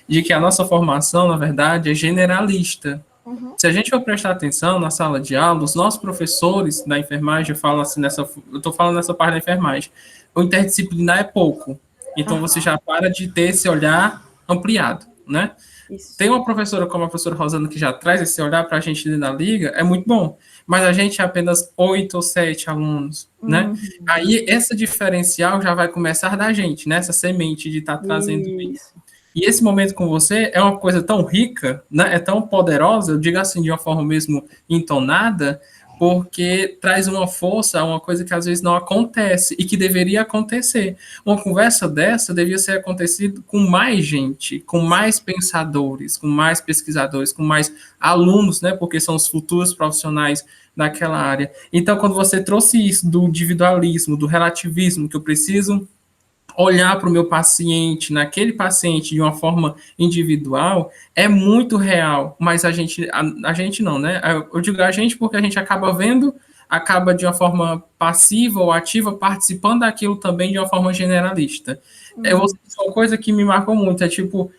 de que a nossa formação, na verdade, é generalista. Uhum. Se a gente for prestar atenção na sala de aula, os nossos professores da enfermagem, eu falo assim eu estou falando nessa parte da enfermagem, o interdisciplinar é pouco. Então você já para de ter esse olhar ampliado, né? Isso. Tem uma professora como a professora Rosana que já traz esse olhar para a gente dentro da liga, é muito bom. Mas a gente é apenas 8 ou 7 alunos, né? Aí essa diferencial já vai começar da gente, né? Essa semente de estar trazendo isso. E esse momento com você é uma coisa tão rica, né? É tão poderosa, eu digo assim de uma forma mesmo entonada, porque traz uma força, uma coisa que às vezes não acontece e que deveria acontecer. Uma conversa dessa devia ser acontecida com mais gente, com mais pensadores, com mais pesquisadores, com mais alunos, né? Porque são os futuros profissionais daquela área. Então, quando você trouxe isso do individualismo, do relativismo, que eu preciso olhar para o meu paciente, naquele paciente de uma forma individual, é muito real, mas a gente não, né? Eu digo a gente porque a gente acaba vendo, acaba de uma forma passiva ou ativa participando daquilo também de uma forma generalista. Uma coisa que me marcou muito, é tipo,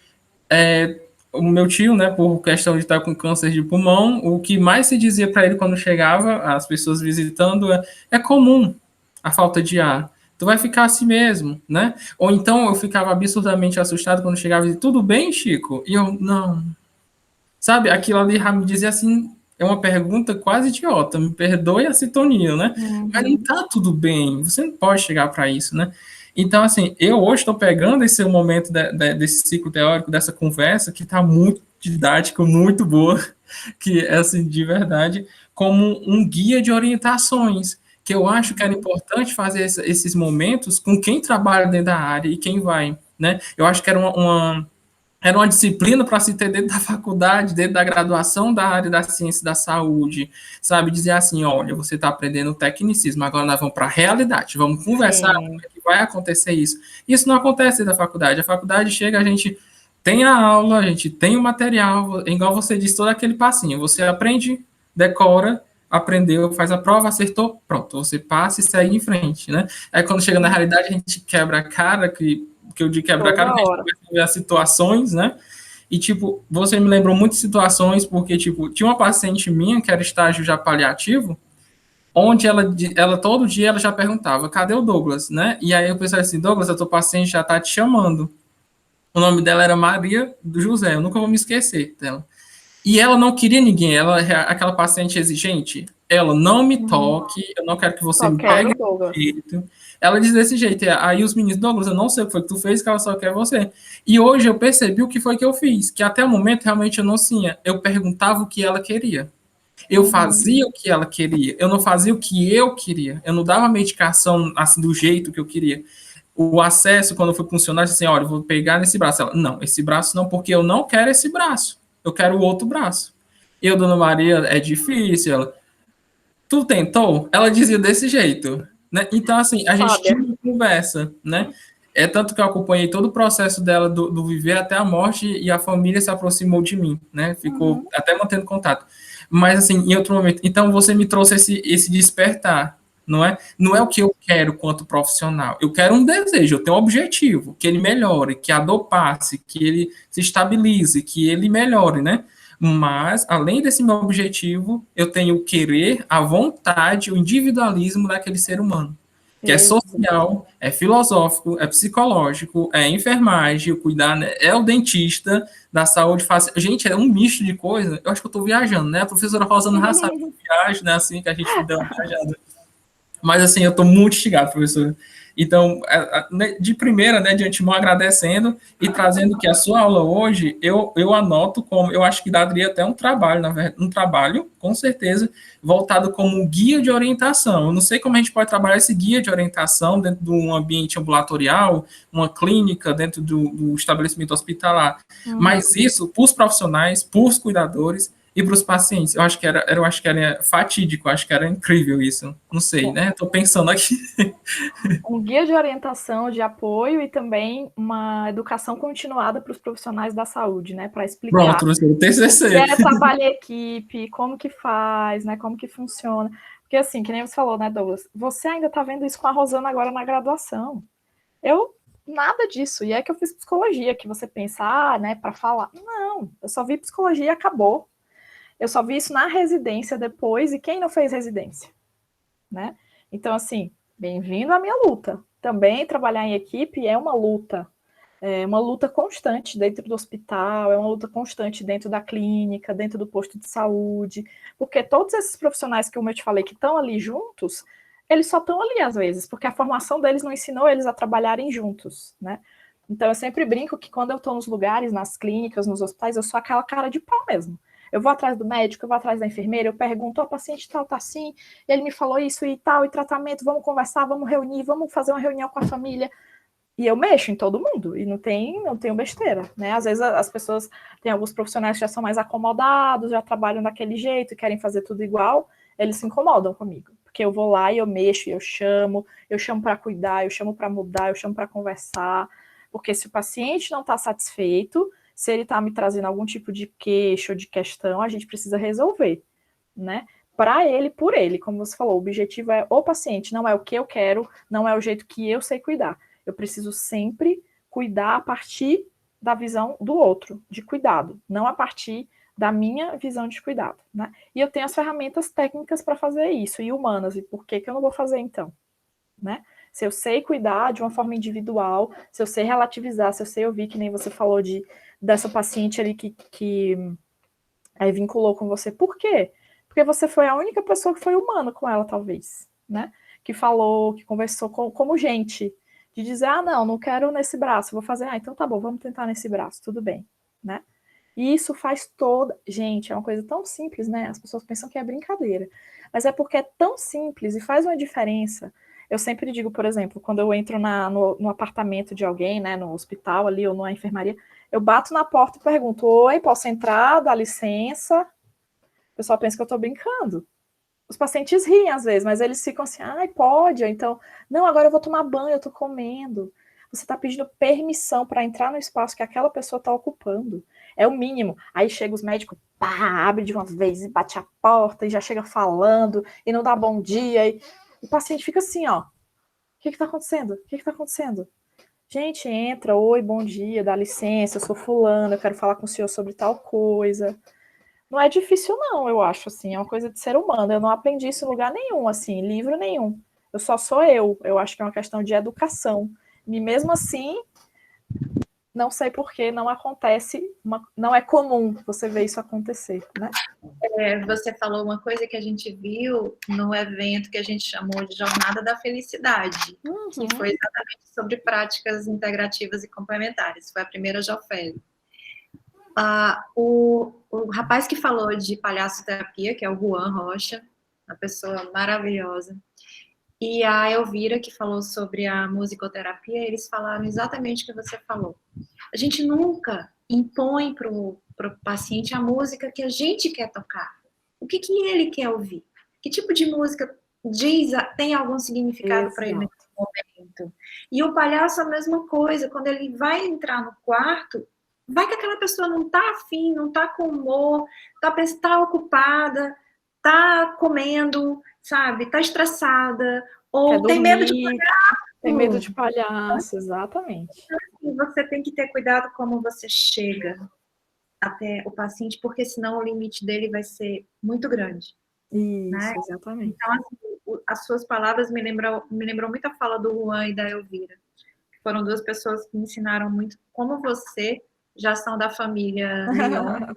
o meu tio, né, por questão de estar com câncer de pulmão, o que mais se dizia para ele quando chegava, as pessoas visitando, é comum a falta de ar. Tu vai ficar assim mesmo, né? Ou então eu ficava absurdamente assustado quando chegava e dizia, tudo bem, Chico? E eu, não. Sabe, aquilo ali já me dizia assim, é uma pergunta quase idiota, me perdoe a sintonia, né? Mas não tá tudo bem, você não pode chegar para isso, né? Então, assim, eu hoje estou pegando esse momento desse ciclo teórico, dessa conversa, que está muito didática, muito boa, que é, assim, de verdade, como um guia de orientações, que eu acho que era importante fazer esses momentos com quem trabalha dentro da área e quem vai, né? Eu acho que era era uma disciplina para se ter dentro da faculdade, dentro da graduação da área da ciência da saúde, sabe? Dizer assim, olha, você está aprendendo tecnicismo, agora nós vamos para a realidade, vamos conversar como é que vai acontecer isso. Isso não acontece dentro da faculdade. A faculdade chega, a gente tem a aula, a gente tem o material, igual você disse, todo aquele passinho. Você aprende, decora, aprendeu, faz a prova, acertou, pronto, você passa e segue em frente, né? Aí quando chega na realidade, a gente quebra a cara, que eu digo quebra a cara, a gente começa a ver as situações, né? E, tipo, você me lembrou muitas situações, porque, tipo, tinha uma paciente minha, que era estágio já paliativo, onde ela todo dia, ela já perguntava, cadê o Douglas, né? E aí eu pensava assim, Douglas, a tua paciente já tá te chamando. O nome dela era Maria do José, eu nunca vou me esquecer dela. E ela não queria ninguém, aquela paciente exigente, ela não me toque, eu não quero que você me pegue desse jeito. Ela diz desse jeito, aí os meninos, Douglas, eu não sei o que foi que tu fez, que ela só quer você. E hoje eu percebi o que foi que eu fiz, que até o momento realmente eu não tinha, eu perguntava o que ela queria. Eu fazia o que ela queria, eu não fazia o que eu queria, eu não dava medicação assim, do jeito que eu queria. O acesso, quando eu fui funcionar, assim, olha, eu vou pegar nesse braço. Ela, não, esse braço não, porque eu não quero esse braço. Eu quero o outro braço. Eu, Dona Maria, é difícil. Ela, tu tentou? Ela dizia desse jeito, né? Então, assim, a gente tinha uma conversa, né? É tanto que eu acompanhei todo o processo dela do viver até a morte e a família se aproximou de mim, né? Ficou até mantendo contato. Mas, assim, em outro momento. Então, você me trouxe esse despertar, não é? Não é o que eu quero quanto profissional. Eu quero um desejo, eu tenho um objetivo, que ele melhore, que a dor passe, que ele se estabilize, que ele melhore, né? Mas, além desse meu objetivo, eu tenho o querer, a vontade, o individualismo daquele ser humano. Que é social, é filosófico, é psicológico, é enfermagem, o cuidar, né? É o dentista da saúde. Gente, é um misto de coisa. Eu acho que eu estou viajando, né? A professora Rosana já sabe que eu viajo, né? Assim que a gente deu uma viajada. Mas, assim, eu estou muito instigado, professor. Então, de primeira, né, de antemão, agradecendo e trazendo que a sua aula hoje, eu anoto como, eu acho que daria até um trabalho, na verdade, um trabalho, com certeza, voltado como um guia de orientação. Eu não sei como a gente pode trabalhar esse guia de orientação dentro de um ambiente ambulatorial, uma clínica, dentro do estabelecimento hospitalar. Mas isso, para os profissionais, para os cuidadores, e para os pacientes. Eu acho que era fatídico, acho que era incrível isso. Não sei, né? Estou pensando aqui. Um guia de orientação, de apoio e também uma educação continuada para os profissionais da saúde, né? Para explicar Pronto, o TCC. o que é trabalho em equipe, como que faz, né? Como que funciona. Porque assim, que nem você falou, né, Douglas? Você ainda está vendo isso com a Rosana agora na graduação. Eu nada disso. E é que eu fiz psicologia, que você pensa, né, para falar. Não, eu só vi psicologia e acabou. Eu só vi isso na residência depois, e quem não fez residência, né? Então, assim, bem-vindo à minha luta. Também trabalhar em equipe é uma luta constante dentro do hospital, é uma luta constante dentro da clínica, dentro do posto de saúde, porque todos esses profissionais que eu te falei que estão ali juntos, eles só estão ali às vezes, porque a formação deles não ensinou eles a trabalharem juntos, né? Então eu sempre brinco que quando eu estou nos lugares, nas clínicas, nos hospitais, eu sou aquela cara de pau mesmo. Eu vou atrás do médico, eu vou atrás da enfermeira, eu pergunto, o paciente tal tá assim, ele me falou isso e tal, e tratamento, vamos conversar, vamos reunir, vamos fazer uma reunião com a família. E eu mexo em todo mundo, e não tenho besteira, né? Às vezes as pessoas, tem alguns profissionais que já são mais acomodados, já trabalham daquele jeito, querem fazer tudo igual, eles se incomodam comigo, porque eu vou lá e eu mexo, eu chamo para cuidar, eu chamo para mudar, eu chamo para conversar, porque se o paciente não está satisfeito, se ele está me trazendo algum tipo de queixa ou de questão, a gente precisa resolver, né? Para ele, por ele, como você falou, o objetivo é o paciente, não é o que eu quero, não é o jeito que eu sei cuidar. Eu preciso sempre cuidar a partir da visão do outro, de cuidado, não a partir da minha visão de cuidado, né? E eu tenho as ferramentas técnicas para fazer isso, e humanas, e por que eu não vou fazer então, né? Se eu sei cuidar de uma forma individual, se eu sei relativizar, se eu sei ouvir, que nem você falou dessa paciente ali que aí vinculou com você, por quê? Porque você foi a única pessoa que foi humana com ela, talvez, né? Que falou, que conversou como gente, de dizer, não quero nesse braço, vou fazer, então tá bom, vamos tentar nesse braço, tudo bem, né? E isso faz toda... Gente, é uma coisa tão simples, né? As pessoas pensam que é brincadeira, mas é porque é tão simples e faz uma diferença. Eu sempre digo, por exemplo, quando eu entro no apartamento de alguém, né, no hospital ali, ou na enfermaria, eu bato na porta e pergunto, oi, posso entrar? Dá licença? O pessoal pensa que eu tô brincando. Os pacientes riem às vezes, mas eles ficam assim, pode, ou então, não, agora eu vou tomar banho, eu tô comendo. Você tá pedindo permissão para entrar no espaço que aquela pessoa tá ocupando. É o mínimo. Aí chega os médicos, pá, abre de uma vez e bate a porta e já chega falando e não dá bom dia. E o paciente fica assim, ó, o que tá acontecendo? O que tá acontecendo? Gente, entra, oi, bom dia, dá licença, eu sou fulano, eu quero falar com o senhor sobre tal coisa. Não é difícil, não, eu acho, assim, é uma coisa de ser humano. Eu não aprendi isso em lugar nenhum, assim, em livro nenhum. Eu só sou eu. Eu acho que é uma questão de educação. E mesmo assim, não sei por que não acontece, não é comum você ver isso acontecer, né? Você falou uma coisa que a gente viu no evento que a gente chamou de Jornada da Felicidade, que foi exatamente sobre práticas integrativas e complementares. Foi a primeira JOFEL. O rapaz que falou de palhaço-terapia, que é o Juan Rocha, uma pessoa maravilhosa, e a Elvira, que falou sobre a musicoterapia, eles falaram exatamente o que você falou. A gente nunca impõe para o paciente a música que a gente quer tocar. O que ele quer ouvir? Que tipo de música tem algum significado para ele nesse momento? E o palhaço é a mesma coisa. Quando ele vai entrar no quarto, vai que aquela pessoa não está afim, não está com humor, está ocupada, está comendo, sabe? Está estressada, ou tem medo de palhaço. Tem medo de palhaço, exatamente. Você tem que ter cuidado como você chega até o paciente, porque senão o limite dele vai ser muito grande. Isso, né? Exatamente. Então, assim, as suas palavras me lembrou muito a fala do Juan e da Elvira, que foram duas pessoas que me ensinaram muito como você já são da família Leon.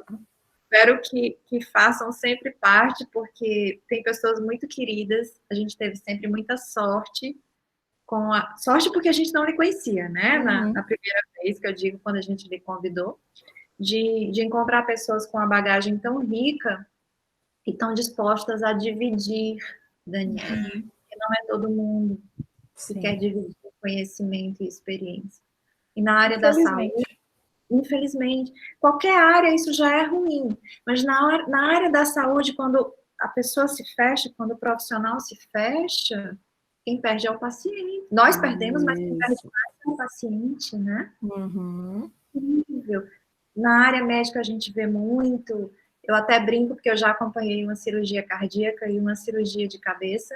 Espero que façam sempre parte, porque tem pessoas muito queridas, a gente teve sempre muita sorte, sorte porque a gente não lhe conhecia, né? Na primeira vez que eu digo, quando a gente lhe convidou, de encontrar pessoas com uma bagagem tão rica e estão dispostas a dividir, Daniela. Porque não é todo mundo que quer dividir conhecimento e experiência. E na área da saúde, infelizmente, qualquer área isso já é ruim, mas na área da saúde, quando a pessoa se fecha, quando o profissional se fecha, quem perde é o paciente. Nós perdemos, mas quem perde mais é o paciente, né? Incrível. Na área médica a gente vê muito. Eu até brinco porque eu já acompanhei uma cirurgia cardíaca e uma cirurgia de cabeça.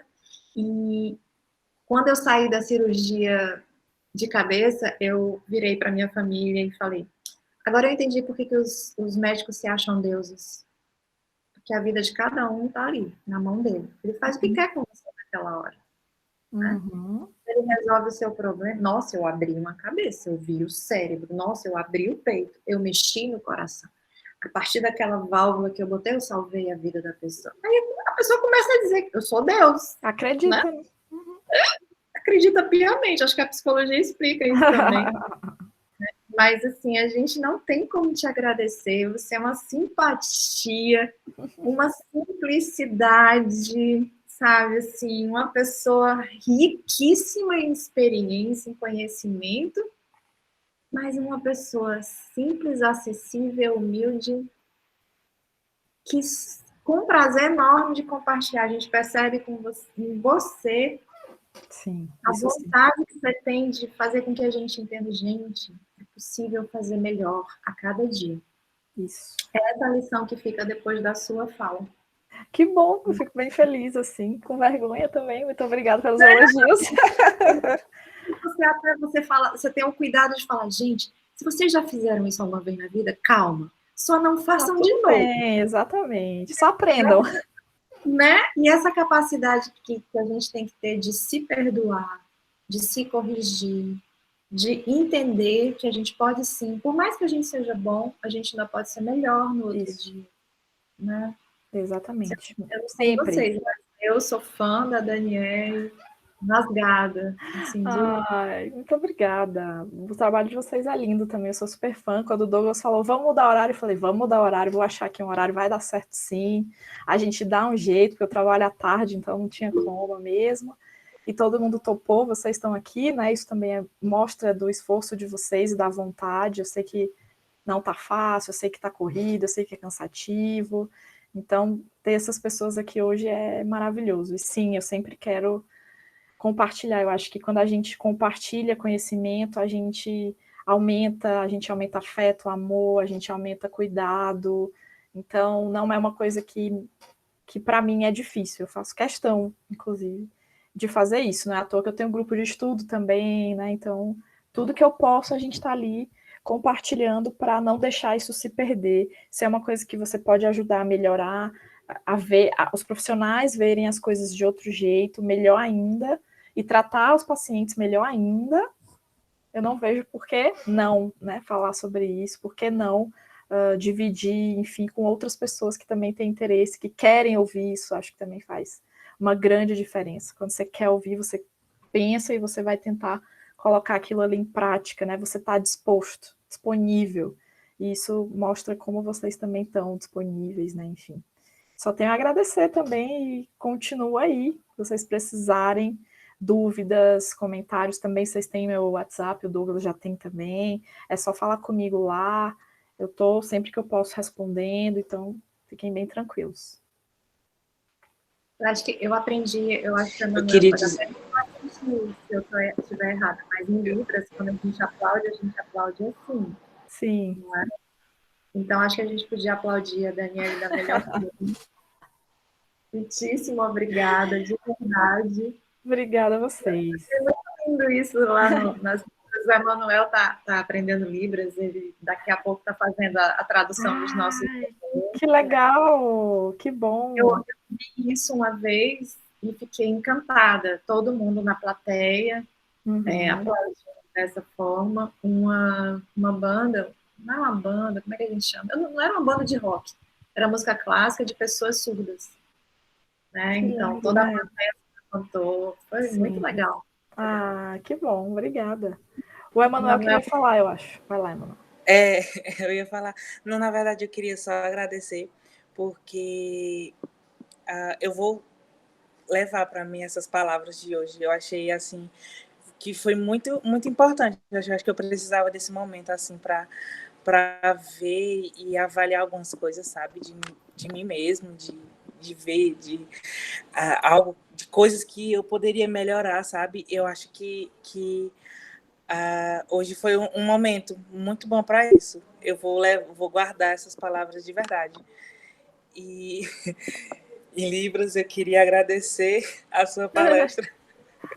E quando eu saí da cirurgia de cabeça, eu virei para minha família e falei: agora eu entendi por que os médicos se acham deuses. que a vida de cada um está ali, na mão dele. Ele faz o que quer com você naquela hora. Né? Uhum. Ele resolve o seu problema. Nossa, eu abri uma cabeça, eu vi o cérebro. Nossa, eu abri o peito, eu mexi no coração. A partir daquela válvula que eu botei, eu salvei a vida da pessoa. Aí a pessoa começa a dizer que eu sou Deus. Acredita. Né? Acredita piamente. Acho que a psicologia explica isso também. Mas, assim, a gente não tem como te agradecer. Você é uma simpatia, uma simplicidade, sabe? Assim, uma pessoa riquíssima em experiência, em conhecimento, mas uma pessoa simples, acessível, humilde, que com prazer enorme de compartilhar. A gente percebe em você Sim, a isso sim. vontade que você tem de fazer com que a gente entenda, gente, é possível fazer melhor a cada dia. Isso. É essa a lição que fica depois da sua fala. Que bom, eu fico bem feliz, assim, com vergonha também. Muito obrigada pelos elogios. Você fala, você tem o cuidado de falar, gente, se vocês já fizeram isso alguma vez na vida, calma, só não façam de novo. Bem, exatamente, só aprendam. Né? E essa capacidade que a gente tem que ter de se perdoar, de se corrigir, de entender que a gente pode sim, por mais que a gente seja bom, a gente ainda pode ser melhor no outro dia. Né? Exatamente. Eu não sei vocês, mas eu sou fã da Daniele, rasgada. Assim, Ai, muito obrigada. O trabalho de vocês é lindo também, eu sou super fã. Quando o Douglas falou, vamos mudar o horário, eu falei, vamos mudar o horário, vou achar que um horário vai dar certo sim. A gente dá um jeito, porque eu trabalho à tarde, então não tinha como mesmo. E todo mundo topou, vocês estão aqui, né? Isso também mostra do esforço de vocês e da vontade. Eu sei que não tá fácil, eu sei que tá corrido, eu sei que é cansativo. Então, ter essas pessoas aqui hoje é maravilhoso. E sim, eu sempre quero compartilhar. Eu acho que quando a gente compartilha conhecimento, a gente aumenta afeto, amor, a gente aumenta cuidado. Então, não é uma coisa que para mim é difícil. Eu faço questão, inclusive, de fazer isso. Não é à toa que eu tenho um grupo de estudo também, né? Então, tudo que eu posso, a gente está ali compartilhando para não deixar isso se perder. Se é uma coisa que você pode ajudar a melhorar, a ver, os profissionais verem as coisas de outro jeito, melhor ainda, e tratar os pacientes melhor ainda, eu não vejo por que não, né, falar sobre isso, por que não dividir, enfim, com outras pessoas que também têm interesse, que querem ouvir isso, acho que também faz uma grande diferença. Quando você quer ouvir, você pensa e você vai tentar colocar aquilo ali em prática, né? Você está disponível. E isso mostra como vocês também estão disponíveis, né? Enfim. Só tenho a agradecer também e continuo aí. Se vocês precisarem, dúvidas, comentários, também vocês têm meu WhatsApp, o Douglas já tem também. É só falar comigo lá. Eu estou sempre que eu posso respondendo, então fiquem bem tranquilos. Eu acho que eu aprendi, eu acho que a Manuel queria pode dizer... até se eu estiver errada, mas em Libras, quando a gente aplaude assim. Sim. Não é? Então, acho que a gente podia aplaudir a Daniele da melhor forma. Muitíssimo obrigada, de verdade. Obrigada a vocês. Eu estou vendo isso lá nas Libras. O Emanuel tá aprendendo Libras, ele daqui a pouco está fazendo a tradução dos nossos... Que legal! Que bom! Eu vi isso uma vez e fiquei encantada. Todo mundo na plateia, aplaudindo dessa forma. Uma banda, não é uma banda, como é que a gente chama? Não era uma banda de rock, era música clássica de pessoas surdas. Né? Então, lindo, toda a plateia cantou, foi muito legal. Ah, que bom, obrigada. O Emanuel queria falar, eu acho. Vai lá, Emanuel. Eu ia falar. Não, na verdade, eu queria só agradecer, porque eu vou levar para mim essas palavras de hoje. Eu achei, assim, que foi muito, muito importante. Eu acho que eu precisava desse momento, assim, para ver e avaliar algumas coisas, sabe? De mim mesmo, de ver, algo, de coisas que eu poderia melhorar, sabe? Eu acho que hoje foi um momento muito bom para isso. Eu vou guardar essas palavras de verdade. E em Libras eu queria agradecer a sua palestra.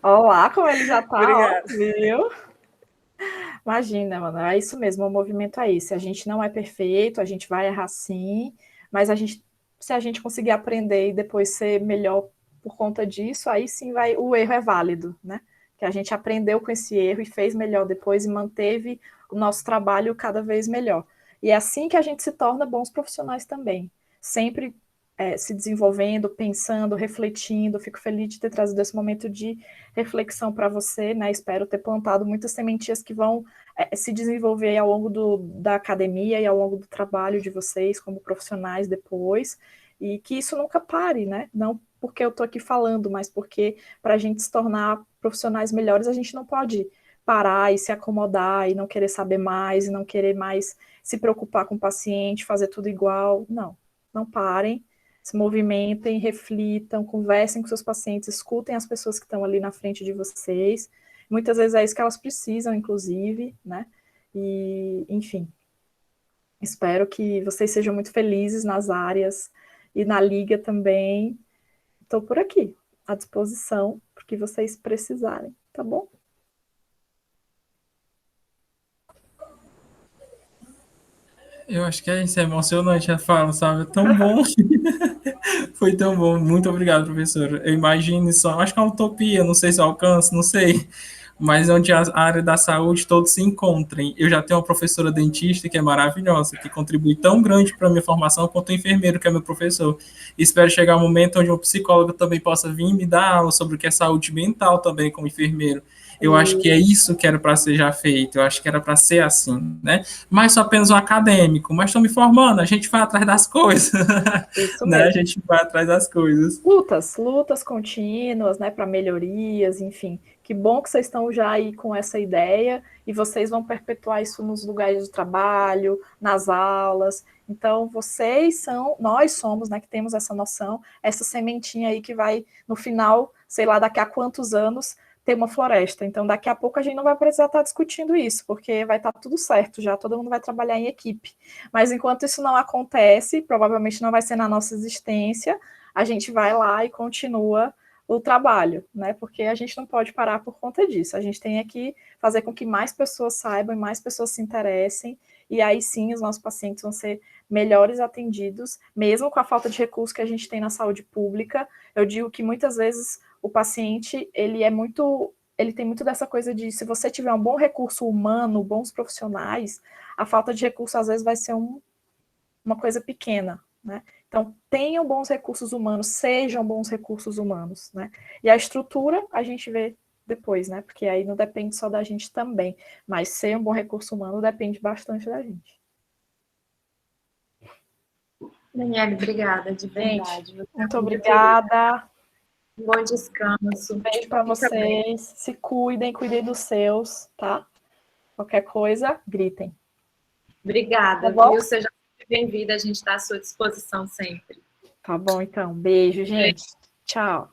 Olá, como ele já está. Obrigada. Viu? Imagina, mano, é isso mesmo, o movimento é esse. A gente não é perfeito, a gente vai errar sim, mas a gente se a gente conseguir aprender e depois ser melhor por conta disso, aí sim o erro é válido, né? Que a gente aprendeu com esse erro e fez melhor depois e manteve o nosso trabalho cada vez melhor. E é assim que a gente se torna bons profissionais também, sempre se desenvolvendo, pensando, refletindo. Fico feliz de ter trazido esse momento de reflexão para você, né? Espero ter plantado muitas sementinhas que vão se desenvolver ao longo da academia e ao longo do trabalho de vocês como profissionais depois, e que isso nunca pare, né? Não porque eu estou aqui falando, mas porque para a gente se tornar profissionais melhores, a gente não pode parar e se acomodar e não querer saber mais, e não querer mais se preocupar com o paciente, fazer tudo igual. Não, não parem, se movimentem, reflitam, conversem com seus pacientes, escutem as pessoas que estão ali na frente de vocês. Muitas vezes é isso que elas precisam, inclusive, né? E, enfim, espero que vocês sejam muito felizes nas áreas e na liga também. Estou por aqui, à disposição, porque vocês precisarem, tá bom? Eu acho que isso é emocionante a fala, sabe? É tão bom. Foi tão bom. Muito obrigado, professora. Eu imagino só, acho que é uma utopia, não sei se eu alcanço, não sei. Mas onde a área da saúde todos se encontrem. Eu já tenho uma professora dentista que é maravilhosa, que contribui tão grande para a minha formação quanto o enfermeiro, que é meu professor. Espero chegar um momento onde um psicólogo também possa vir me dar aula sobre o que é saúde mental também como enfermeiro. Eu acho que é isso que era para ser já feito, eu acho que era para ser assim, né? Mas sou apenas um acadêmico, mas estou me formando, a gente vai atrás das coisas, Isso né? A mesmo. gente vai atrás das coisas. Lutas contínuas, né, para melhorias, enfim. Que bom que vocês estão já aí com essa ideia e vocês vão perpetuar isso nos lugares de trabalho, nas aulas. Então, nós somos, né, que temos essa noção, essa sementinha aí que vai, no final, sei lá, daqui a quantos anos, ter uma floresta. Então, daqui a pouco a gente não vai precisar estar discutindo isso, porque vai estar tudo certo já, todo mundo vai trabalhar em equipe. Mas enquanto isso não acontece, provavelmente não vai ser na nossa existência, a gente vai lá e continua o trabalho, né? Porque a gente não pode parar por conta disso. A gente tem que fazer com que mais pessoas saibam e mais pessoas se interessem, e aí sim os nossos pacientes vão ser melhores atendidos, mesmo com a falta de recurso que a gente tem na saúde pública. Eu digo que muitas vezes o paciente, ele tem muito dessa coisa de, se você tiver um bom recurso humano, bons profissionais, a falta de recurso às vezes vai ser uma coisa pequena, né? Então, tenham bons recursos humanos, sejam bons recursos humanos, né? E a estrutura a gente vê depois, né? Porque aí não depende só da gente também, mas ser um bom recurso humano depende bastante da gente. Daniele, obrigada, de verdade. Gente, muito obrigada. Um bom descanso. Beijo para vocês. Se cuidem dos seus, tá? Qualquer coisa, gritem. Obrigada, Tá bom? viu? Seja bem-vinda, a gente está à sua disposição sempre. Tá bom, então. Beijo, gente. Tchau.